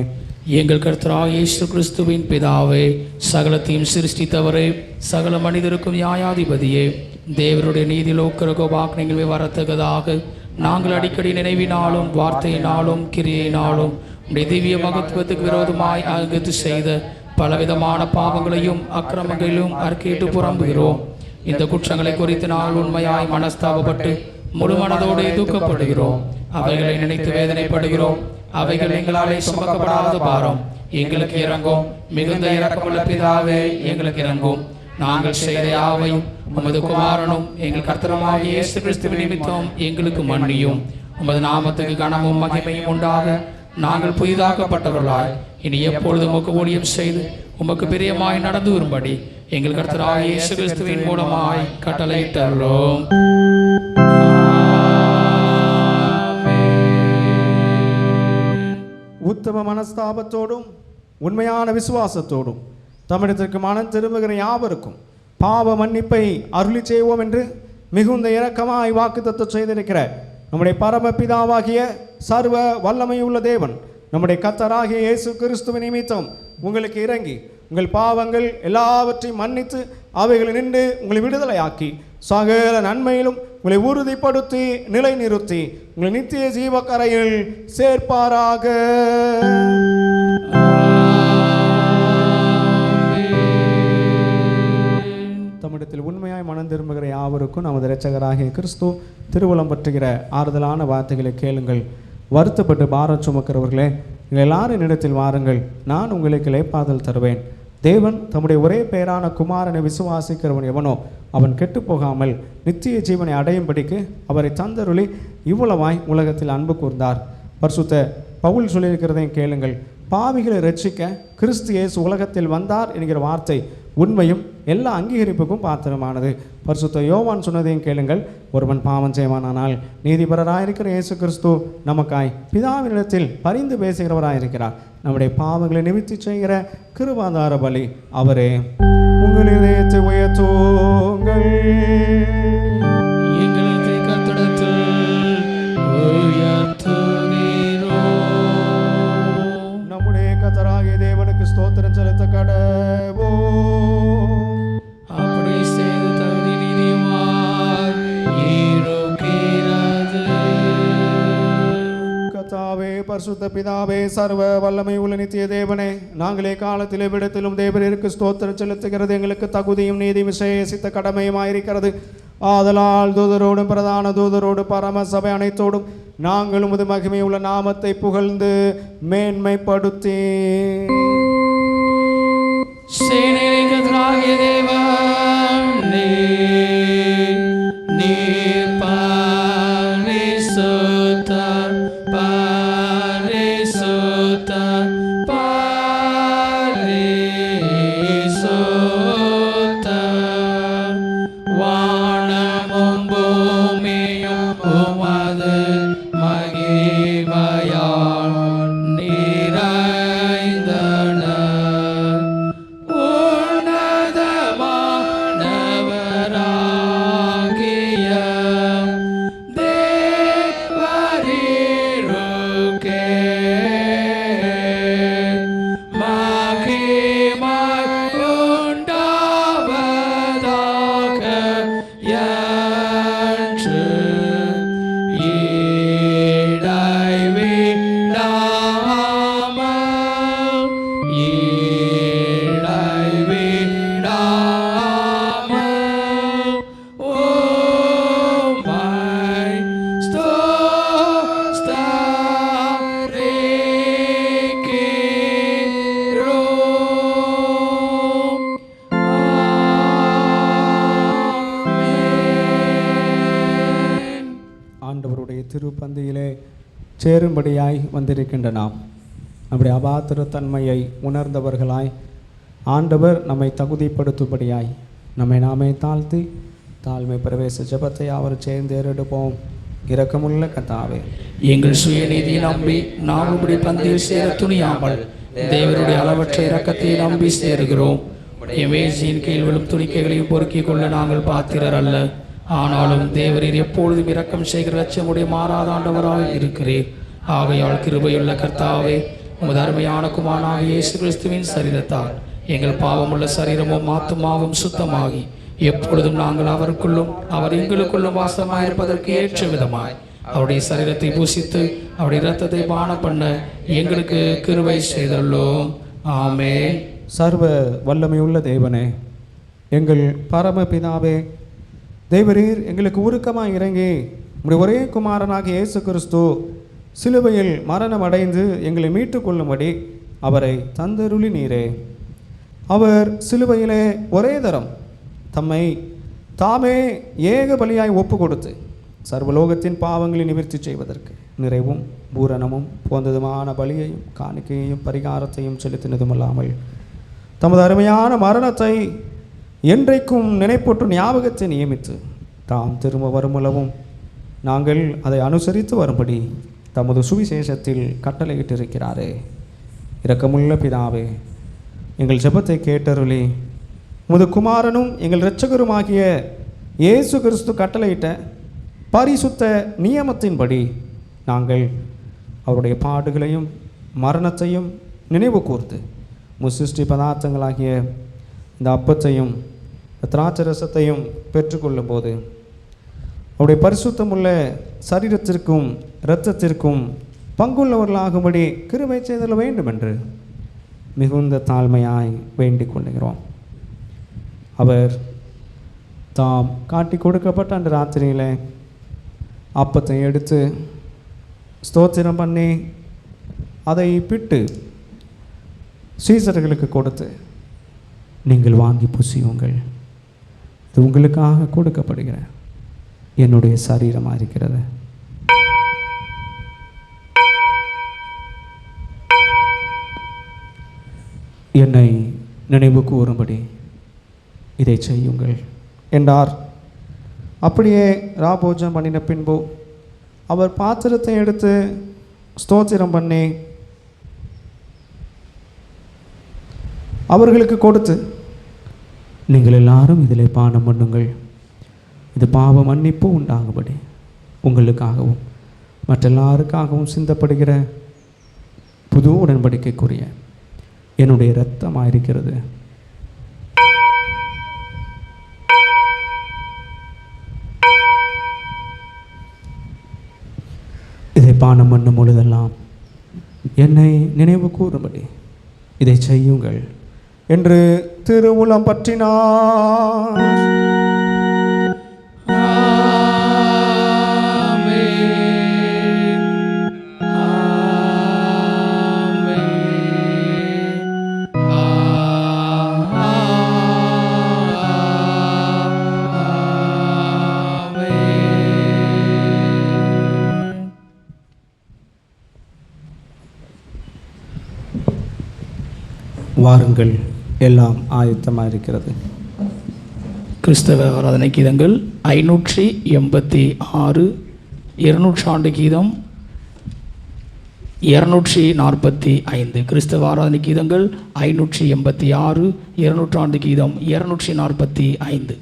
எங்கள் கர்த்தராகிய இயேசு கிறிஸ்துவின் பிதாவே, சகலத்தையும் சிருஷ்டித்தவரே, சகல மனிதருக்கும் நியாயாதிபதியே, தேவருடைய நீதிலோக்கிற கோபாக்னிகள் வரத்தக்கதாக நாங்கள் அடிக்கடி நினைவினாலும் வார்த்தையினாலும் கிரியையினாலும் உடைய திவ்ய மகத்துவத்துக்கு விரோதமாய் அகத்து செய்த பலவிதமான பாவங்களையும் அக்கிரமங்களிலும் அறிக்கையிட்டு புறம்புகிறோம். இந்த குற்றங்களை குறித்து நாங்கள் உண்மையாய் மனஸ்தாபப்பட்டு முழு மனதோடு துக்கப்படுகிறோம். அவைகளை நினைத்து வேதனைப்படுகிறோம். அவைகள் எங்களாலே சுமக்கப்படாத பாரம். எங்களுக்கு இறங்கும். மிகுந்த இரக்கமுள்ள பிதாவே, எங்களுக்கு இறங்கும். நாங்கள் செய்த யாவையும் உமது குமாரனும் எங்கள் கர்த்தருமாகிய இயேசு கிறிஸ்துவின் நிமித்தம் எங்களுக்கு மன்னியும். உமது நாமத்துக்கு கனமும் மகிமையும் உண்டாக நாங்கள் புதிதாக்கப்பட்டவர்களாய் இனி எப்பொழுதும் உமக்கு ஊழியம் செய்து உமக்கு பிரியமாய் நடந்து வரும்படி எங்கள் கர்த்தராகிய இயேசு கிறிஸ்துவின் மூலமாய் கட்டளையிட்டோம். உத்தம மனஸ்தாபத்தோடும் உண்மையான விசுவாசத்தோடும் தமிழத்திற்கு மனம் திரும்புகிற யாவருக்கும் பாவ மன்னிப்பை அருளி செய்வோம் என்று மிகுந்த இரக்கமாய் வாக்குத்தத்தம் செய்திருக்கிற நம்முடைய பரமபிதாவாகிய சர்வ வல்லமையுள்ள தேவன், நம்முடைய கர்த்தராகிய இயேசு கிறிஸ்துவின் நிமித்தம் உங்களுக்கு இறங்கி உங்கள் பாவங்கள் எல்லாவற்றையும் மன்னித்து அவைகளை நின்று உங்களை விடுதலையாக்கி சகல நன்மையிலும் உங்களை உறுதிப்படுத்தி நிலைநிறுத்தி உங்களை நித்திய ஜீவக்கரையில் சேர்ப்பாராக. தமிழத்தில் உண்மையாய் மனம் திரும்புகிற யாவருக்கும் நமது இரட்சகராகிய கிறிஸ்து திருவுளம் பற்றுகிற ஆறுதலான வார்த்தைகளை கேளுங்கள். வருத்தப்பட்டு பாரம் சுமக்கிறவர்களே, நீங்கள் எல்லாரும் என்னிடத்தில் வாருங்கள், நான் உங்களுக்கு இளைப்பாறுதல் தருவேன். தேவன் தம்முடைய ஒரே பெயரான குமாரனை விசுவாசிக்கிறவன் எவனோ அவன் கெட்டு போகாமல் நித்திய ஜீவனை அடையும்படிக்கு அவரை தந்தருளி இவ்வளவாய் உலகத்தில் அன்பு கூர்ந்தார். பரிசுத்த பவுல் சொல்லியிருக்கிறதையும் கேளுங்கள். பாவிகளை ரட்சிக்க கிறிஸ்து இயேசு உலகத்தில் வந்தார் என்கிற வார்த்தை உண்மையும் எல்லா அங்கீகரிப்புக்கும் பாத்திரமானது. பரிசுத்த யோவான் சொன்னதையும் கேளுங்கள். ஒருவன் பாவம் செய்வானானால் நீதிபரராயிருக்கிற இயேசு கிறிஸ்து நமக்காய் பிதாவினிடத்தில் பரிந்து பேசுகிறவராயிருக்கிறார். நம்முடைய பாவங்களை நிவர்த்தி செய்கிற கிருபாதார பலி அவரே. உங்கள் இதயத்தை உயர்த்துங்கள். நம்முடைய கர்த்தராகிய தேவனுக்கு ஸ்தோத்திரம் செலுத்த கடவோம். அப்படி செய்து தகுதி நீதிமாய் இருக்கிறது. கர்த்தாவே, பரிசுத்த பிதாவே, சர்வ வல்லமை உள்ள நித்திய தேவனே, நாங்களே காலத்திலே விடத்திலும் தேவருக்கு ஸ்தோத்திரம் செலுத்துகிறது எங்களுக்கு தகுதியும் நீதி விசேஷித்த கடமையுமாயிருக்கிறது. ஆதலால் தூதரோடும் பிரதான தூதரோடு பரம சபை அனைத்தோடும் நாங்கள் உமது மகிமை உள்ள நாமத்தை புகழ்ந்து மேன்மைப்படுத்தி சேனைகளாகிய தேவன் நீர் பரிசுத்தர் பரிசுத்தர் பரிசுத்தர். வானமும் பூமியும் உமது மகிமையால் நிறைந்தன. உன்னதமானவராகிய தேவரீருக்கே மகிமை உண்டாவதாக என்று ஆண்டவருடைய திருப்பந்தியிலே சேரும்படியாய் வந்திருக்கின்ற நாம் நம்முடைய அபாத்திரத்தன்மையை உணர்ந்தவர்களாய் ஆண்டவர் நம்மை தகுதிப்படுத்தும்படியாய் நம்மை நாமே தாழ்த்தி தாழ்மை பிரவேச ஜெபத்தை அவர் சேர்ந்து ஏறெடுப்போம். இரக்கமுள்ள கர்த்தாவே, எங்கள் சுயநீதியை நம்பி நாம் உம்முடைய பந்தியில் சேர துணியாமல் தேவனுடைய அளவற்ற இரக்கத்தை நம்பி சேருகிறோம். எமேசியின் கீழ் விழும் துணிக்கைகளையும் பொறுக்கிக் கொள்ள நாங்கள் பாத்திரர் அல்ல. ஆனாலும் தேவரீர் எப்பொழுதும் இரக்கம் செய்கிற லட்சமுடைய மாறாத ஆண்டவராக இருக்கிறீர். ஆகையால் கிருபையுள்ள கர்த்தாவே, உமது அருமையான குமாரனாகிய இயேசு கிறிஸ்துவின் சரீரத்தால் எங்கள் பாவமுள்ள சரீரமும் ஆத்துமாவும் சுத்தமாகி எப்பொழுதும் நாங்கள் அவருக்குள்ளும் அவர் எங்களுக்குள்ளும் வாசமாயிருப்பதற்கு ஏற்ற விதமாய் அவருடைய சரீரத்தை பூசித்து அவருடைய இரத்தத்தை பானம் பண்ண எங்களுக்கு கிருபை செய்துள்ளோம். ஆமென். சர்வ வல்லமையுள்ள தேவனே, எங்கள் பரமபிதாவே, தேவரீர் எங்களுக்கு உருக்கமாக இறங்கி உம்முடைய ஒரே குமாரனாகிய இயேசு கிறிஸ்து சிலுவையில் மரணம் அடைந்து எங்களை மீட்டுக்கொள்ளும்படி அவரை தந்தருளி நீரே. அவர் சிலுவையிலே ஒரே தரம் தம்மை தாமே ஏக பலியாய் ஒப்பு கொடுத்து சர்வலோகத்தின் பாவங்களை நிவர்த்தி செய்வதற்கு நிறைவும் பூரணமும் போந்ததுமான பலியையும் காணிக்கையையும் பரிகாரத்தையும் செலுத்தினதுமல்லாமல் தமது அருமையான மரணத்தை என்றைக்கும் நினைப்பொற்று ஞாபகத்தை நியமித்து தாம் திரும்ப வருமுலவும் நாங்கள் அதை அனுசரித்து வரும்படி தமது சுவிசேஷத்தில் கட்டளையிட்டிருக்கிறாரே. இரக்கமுள்ள பிதாவே, எங்கள் ஜெபத்தை கேட்டருளி உமது குமாரனும் எங்கள் இரட்சகருமாகிய இயேசு கிறிஸ்து கட்டளையிட்ட பரிசுத்த நியமத்தின்படி நாங்கள் அவருடைய பாடுகளையும் மரணத்தையும் நினைவு கூர்ந்து முசிஷ்டி பதார்த்தங்களாகிய இந்த அப்பத்தையும் திராட்சரசத்தையும் பெற்றுக்கொள்ளும்போது அவருடைய பரிசுத்தமுள்ள சரீரத்திற்கும் இரத்தத்திற்கும் பங்குள்ளவர்களாகும்படி கிருபை செய்தல் வேண்டும் என்று மிகுந்த தாழ்மையாய் வேண்டிக் கொள்கிறோம். அவர் தாம் காட்டி கொடுக்கப்பட்ட அந்த ராத்திரியில் அப்பத்தை எடுத்து ஸ்தோத்திரம் பண்ணி அதை பிட்டு சீசர்களுக்கு கொடுத்து, நீங்கள் வாங்கி புசியுங்கள், இது உங்களுக்காக கொடுக்கப்படுகிற என்னுடைய சரீரமாக இருக்கிறது. என்னை நினைவு கூறும்படி இதை செய்யுங்கள் என்றார். அப்படியே ராபோஜம் பண்ணின பின்பு அவர் பாத்திரத்தை எடுத்து ஸ்தோத்திரம் பண்ணி அவர்களுக்கு கொடுத்து, நீங்கள் எல்லாரும் இதில் பானம் பண்ணுங்கள், இது பாவ மன்னிப்பு உண்டாகும்படி உங்களுக்காகவும் மற்றெல்லாருக்காகவும் சிந்தப்படுகிற புது உடன்படிக்கைக்குரிய என்னுடைய இரத்தமாக இருக்கிறது. இதை பானம் பண்ணும் பொழுதெல்லாம் என்னை நினைவு கூறும்படி இதை செய்யுங்கள் என்று திருவுளம் பற்றினார். வாருங்கள், எல்லாம் ஆயத்தமாக இருக்கிறது. கிறிஸ்தவ ஆராதனை கீதங்கள் 586, 200 ஆண்டு கீதம் 245. கிறிஸ்தவ ஆராதனை கீதங்கள் 586, 200 ஆண்டு கீதம் 245.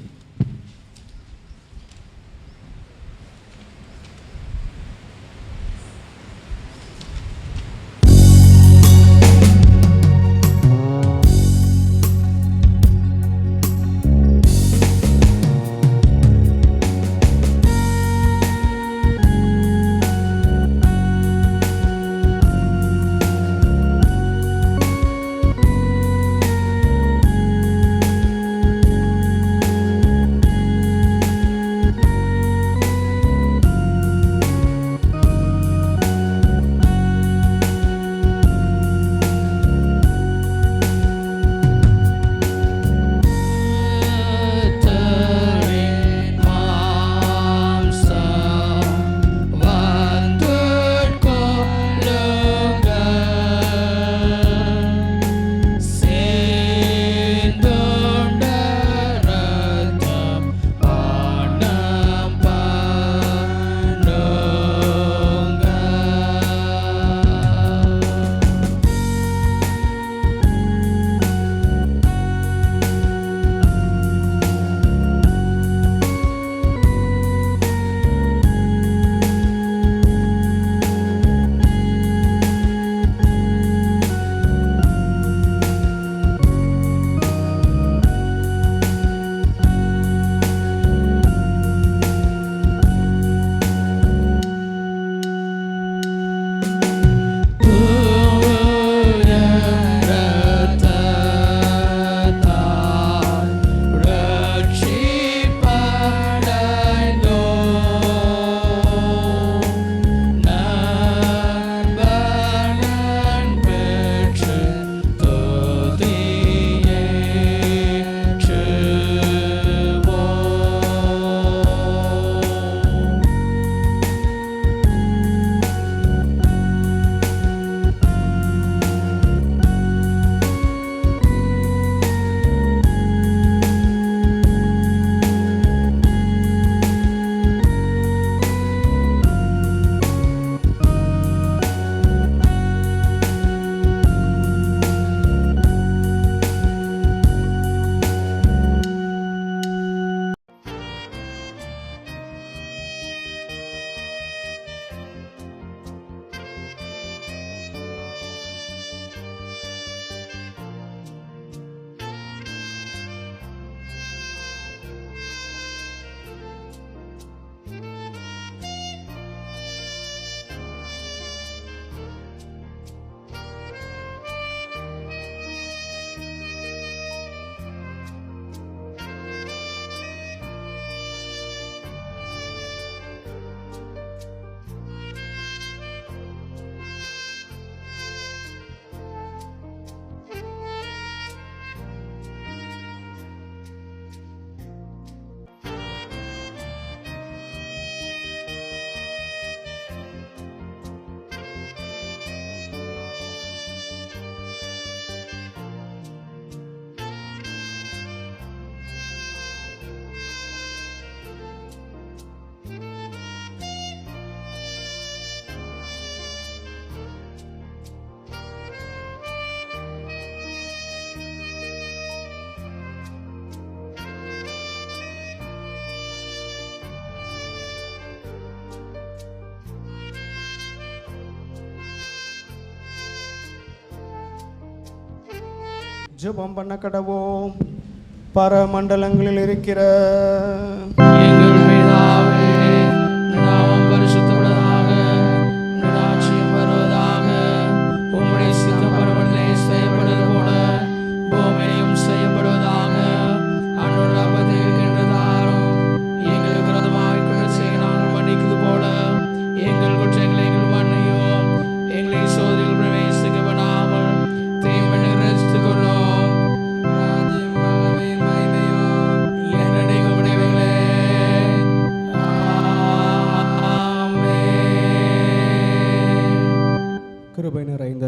ஜெபம் பண்ண கடவோம். பரமண்டலங்களில் இருக்கிற எங்கள் பிதாவே, உம்முடைய நாமம் பரிசுத்தப்படுவதாக, உம்முடைய ராஜ்யம் வருவதாக, உம்முடைய சித்தம் பரமண்டலத்திலே செய்யப்படுவது போல பூமியிலும் செய்யப்படுவதாக. அன்றுள்ள அப்பத்தை இன்று தாரும். எங்களுக்கு விரோதமாக குற்றம் செய்ய நாங்கள் மன்னிக்கிறது போல எங்கள் குற்றங்களை எங்கள் மன்னியும். எங்களை சோதனையில் பிரவேசிக்க விடாமல் தீமையை ரசித்துக் கொள்ளும். கிருபை நிறைந்த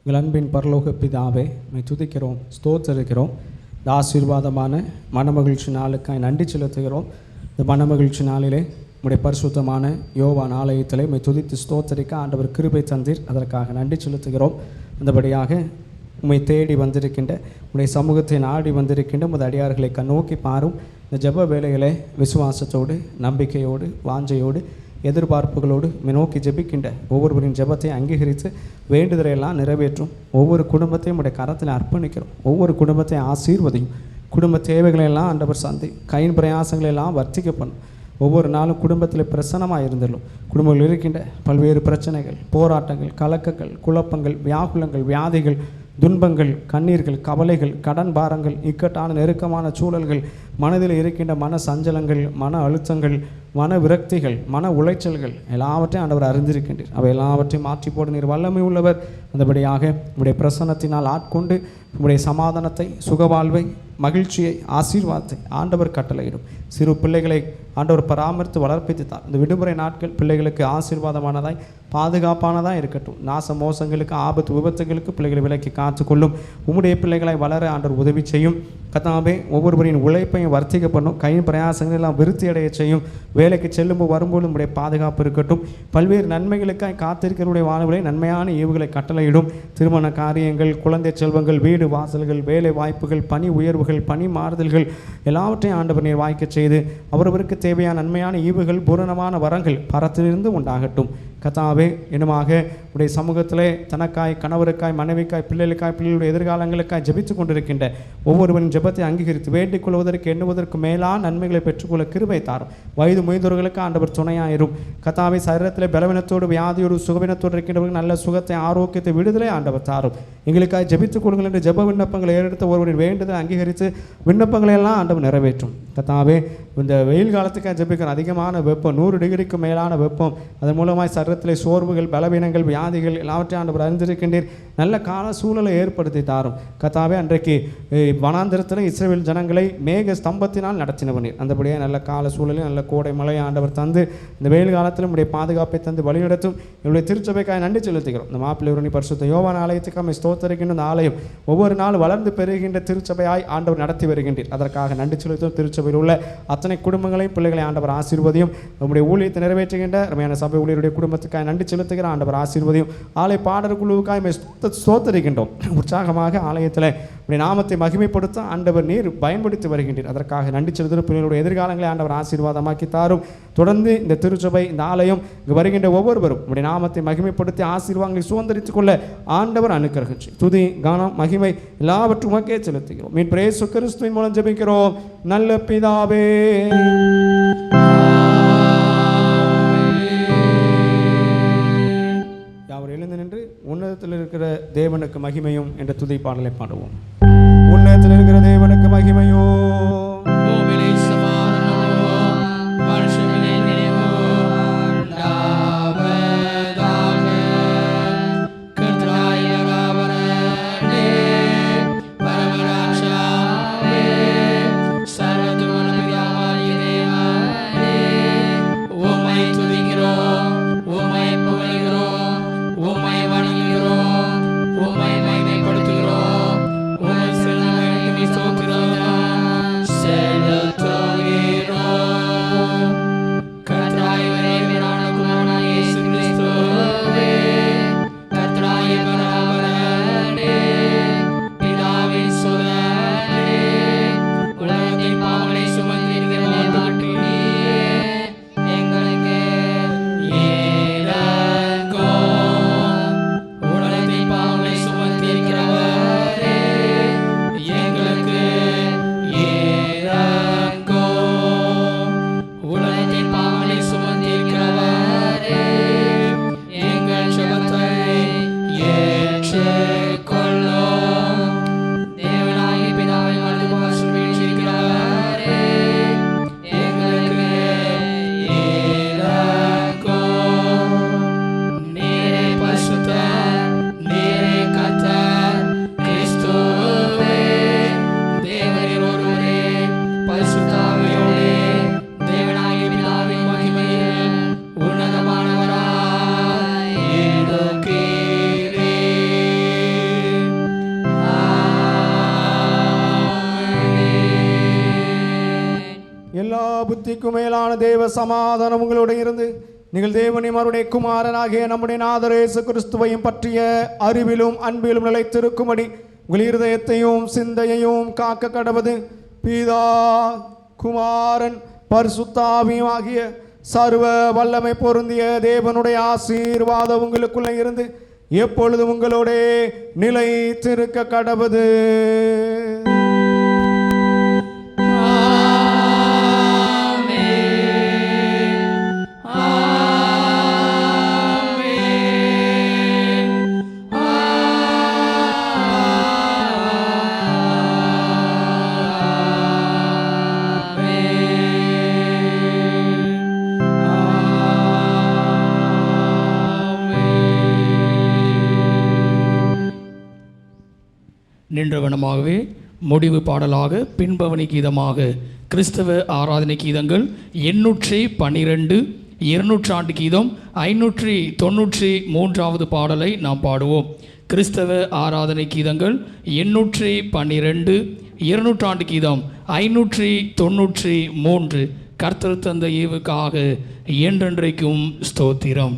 எங்கள் அன்பின் பரலோக பிதாவே, உம்மை துதிக்கிறோம், ஸ்தோத்திரிக்கிறோம். இந்த ஆசீர்வாதமான மனமகிழ்ச்சி நாளுக்காய் நன்றி செலுத்துகிறோம். இந்த மனமகிழ்ச்சி நாளிலே உம்முடைய பரிசுத்தமான யோவான் ஆலயத்திலே உம்மை துதித்து ஸ்தோத்திரிக்க ஆண்டவர் கிருபை தந்தீர். அதற்காக நன்றி செலுத்துகிறோம். அந்தபடியாக உம்மை தேடி வந்திருக்கின்ற உம்முடைய சமூகத்தை நாடி வந்திருக்கின்ற உமது அடியார்களை கண்ணோக்கி பாரும். இந்த ஜெப வேளையிலே விசுவாசத்தோடு, நம்பிக்கையோடு, வாஞ்சையோடு, எதிர்பார்ப்புகளோடு நோக்கி ஜெபிக்கின்ற ஒவ்வொருவரின் ஜெபத்தை அங்கீகரித்து வேண்டுதலையெல்லாம் நிறைவேற்றும். ஒவ்வொரு குடும்பத்தையும் உடைய கரத்தில் அர்ப்பணிக்கிறோம். ஒவ்வொரு குடும்பத்தையும் ஆசீர்வதியும். குடும்ப தேவைகளெல்லாம் ஆண்டவர் சந்தை கையின் பிரயாசங்களெல்லாம் வர்த்திக்க பண்ணும். ஒவ்வொரு நாளும் குடும்பத்தில் பிரசன்னமாக இருந்துள்ளோம். குடும்பங்கள் இருக்கின்ற பல்வேறு பிரச்சனைகள், போராட்டங்கள், கலக்கங்கள், குழப்பங்கள், வியாகுலங்கள், வியாதிகள், துன்பங்கள், கண்ணீர்கள், கவலைகள், கடன் பாரங்கள், இக்கட்டான நெருக்கமான சூழல்கள், மனதில் இருக்கின்ற மன சஞ்சலங்கள், மன அழுத்தங்கள், மன விரக்திகள், மன உளைச்சல்கள் எல்லாவற்றையும் ஆண்டவர் அறிந்திருக்கின்றீர். அவை எல்லாவற்றையும் மாற்றி போட நீர் வல்லமை உள்ளவர். அந்தபடியாக உடைய பிரசன்னத்தினால் ஆட்கொண்டு உடைய சமாதானத்தை, சுகவாழ்வை, மகிழ்ச்சியை, ஆசீர்வாதத்தை ஆண்டவர் கட்டளையிடும். சிறு பிள்ளைகளை ஆண்டவர் பராமரித்து வளர்ப்பித்தார். இந்த விடுமுறை நாட்கள் பிள்ளைகளுக்கு ஆசீர்வாதமானதாய், பாதுகாப்பானதாக இருக்கட்டும். நாச மோசங்களுக்கு, ஆபத்து விபத்துகளுக்கு பிள்ளைகளை விலக்கி காத்துக்கொள்ளும். உம்முடைய பிள்ளைகளை வளர ஆண்டவர் உதவி செய்யும். கர்த்தாவே, ஒவ்வொருவரின் உழைப்பையும் வர்த்திக்க பண்ணும். கையின் பிரயாசங்கள் எல்லாம் விருத்தி அடைய செய்யும். வேலைக்கு செல்லும்போது வரும்போது உடைய பாதுகாப்பு இருக்கட்டும். பல்வேறு நன்மைகளுக்காக காத்திருக்கிறவருடைய வாழ்வுகளை நன்மையான ஈவுகளை கட்டளையிடும். திருமண காரியங்கள், குழந்தை செல்வங்கள், வீடு வாசல்கள், வேலை வாய்ப்புகள், பணி உயர்வுகள், பணி மாறுதல்கள் எல்லாவற்றையும் ஆண்டவர் நீர் வாய்க்க செய்து அவரவருக்கு தேவையான நன்மையான ஈவுகள், பூரணமான வரங்கள் பரத்திலிருந்து உண்டாகட்டும். கர்த்தாவே, இனமாக உடைய சமூகத்திலே தனக்காய், கணவருக்காய், மனைவிக்காய், பிள்ளைகளுக்காய், பிள்ளைகளுடைய எதிர்காலங்களுக்காய் ஜெபித்து கொண்டிருக்கின்ற ஒவ்வொருவரின் ஜெபத்தை அங்கீகரித்து வேண்டிக் கொள்வதற்கு, எண்ணுவதற்கு மேலான நன்மைகளை பெற்றுக்கொள்ள கிருபை தாரும். வயது முதிர்ந்தவர்களுக்கு ஆண்டவர் துணையாயிரும். கர்த்தாவே, சரீரத்தில் பலவீனத்தோடு, வியாதியோடு, சுகவீனத்தோடு இருக்கின்றவர்கள் நல்ல சுகத்தை, ஆரோக்கியத்தை, விடுதலை ஆண்டவர் தாரும். எங்களுக்காக ஜெபித்துக் கொள்ளுங்கள் என்று ஜெப விண்ணப்பங்களை ஏறெடுத்த ஒருவரின் வேண்டுதலை அங்கீகரித்து விண்ணப்பங்களை எல்லாம் ஆண்டவர் நிறைவேற்றும். கர்த்தாவே, இந்த வெயில் காலத்துக்காக ஜெபிக்கிற அதிகமான வெப்பம், 100 டிகிரிக்கு மேலான வெப்பம், அதன் மூலமாய் சரீரத்திலே சோர்வுகள், பலவீனங்கள், வியாதிகள் எல்லாவற்றையும் ஆண்டவர் அறிந்திருக்கின்றீர். நல்ல கால சூழலை ஏற்படுத்தி தாரும். கர்த்தாவே, அன்றைக்கு வனாந்திரத்தில் இஸ்ரவேல் ஜனங்களை மேக ஸ்தம்பத்தினால் நடத்தினவனீர். அந்தபடியே நல்ல கால சூழலில் நல்ல கோடை மழை ஆண்டவர் தந்து இந்த வெயில் காலத்தில் உடைய பாதுகாப்பை தந்து வழிநடத்தும். என்னுடைய திருச்சபைக்காக நன்றி செலுத்துகிறோம். இந்த மாப்பிள்ளை பரிசுத்த யோவான் ஆலயத்துக்கு ஸ்தோத்தரிக்கின்ற இந்த ஆலயம் ஒவ்வொரு நாள் வளர்ந்து பெறுகின்ற திருச்சபையாய் ஆண்டவர் நடத்தி வருகின்றீர். அதற்காக நன்றி செலுத்தும். திருச்சபையில் உள்ள அத்தனை குடும்பங்களையும், பிள்ளைகளை ஆண்டவர் ஆசீர்வதியும். நம்முடைய ஊழியத்தை நிறைவேற்றுகின்ற ரமையான சபை ஊழியருடைய குடும்பத்துக்காக நன்றி செலுத்துகிற ஆண்டவர் ஆசீர்வதியும். ஆலய பாடல் குழுவுக்காக ஸ்தோத்தரிக்கின்றோம். உற்சாகமாக ஆலயத்தில் உடைய நாமத்தை மகிமைப்படுத்த ஆண்டவர் நீர் பயன்படுத்தி வருகின்றீர். அதற்காக நன்றி செலுத்தும். பிள்ளைகளுடைய எதிர்காலங்களை ஆண்டவர் ஆசீர்வாதமாக்கி தாரும். தொடர்ந்து இந்த திருச்சபை, இந்த ஆலயம் இங்கு வருகின்ற ஒவ்வொருவரும் உடைய நாமத்தை மகிமைப்படுத்தி ஆசீர்வாதங்களை சுதந்திரித்துக் கொள்ள ஆண்டவர் அனுக்கிரகம் செய்யும். துதி, கானம், மகிமை எல்லாவற்றும் உமக்கே செலுத்துகிறோம். மீன் இயேசு கிறிஸ்துவின் மூலம் ஜெபிக்கிறோம் நல்ல பிதாவே. யாவர் எழுந்து நின்று உன்னதத்தில் இருக்கிற தேவனுக்கு மகிமையும் என்ற துதி பாடலை பாடுவோம். உன்னதத்தில் இருக்கிற தேவனுக்கு மகிமையும் செலுத்துகிறோம். புத்திக்கும் மேலான தேவ சமாதானம் உங்களோடு இருந்து நீங்கள் தேவனையும் அவருடைய குமாரனாகிய நம்முடைய நாதர் இயேசு கிறிஸ்துவையும் பற்றிய அறிவிலும் அன்பிலும் நிலைத்திருக்கும்படி உங்கள் இருதயத்தையும் சிந்தையையும் காக்க கடவது பிதா குமாரன் பரிசுத்தாவியும் ஆகிய சர்வ வல்லமை பொருந்திய தேவனுடைய ஆசீர்வாதம் உங்களுக்குள்ளே இருந்து எப்பொழுதும் உங்களோட நிலைத்திருக்க கடவது. நின்றவனமாகவே முடிவு பாடலாக பின்பவனி கீதமாக கிறிஸ்தவ ஆராதனை கீதங்கள் 812 200 கீதம் 593 பாடலை நாம் பாடுவோம். கிறிஸ்தவ ஆராதனை கீதங்கள் 812 200 கீதம் 593. கர்த்தர் தந்த ஈவுக்காக என்றென்றைக்கும் ஸ்தோத்திரம்.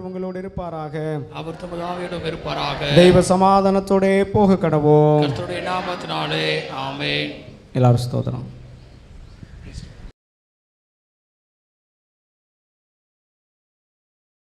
உங்களோடு இருப்பாராக. அவர் தமது ஆவியோடும் இருப்பாராக. தெய்வ சமாதானத்தோட போக கடவோம். கர்த்தருடைய நாமத்தினாலே ஆமென். எல்லாரும் ஸ்தோத்திரம்.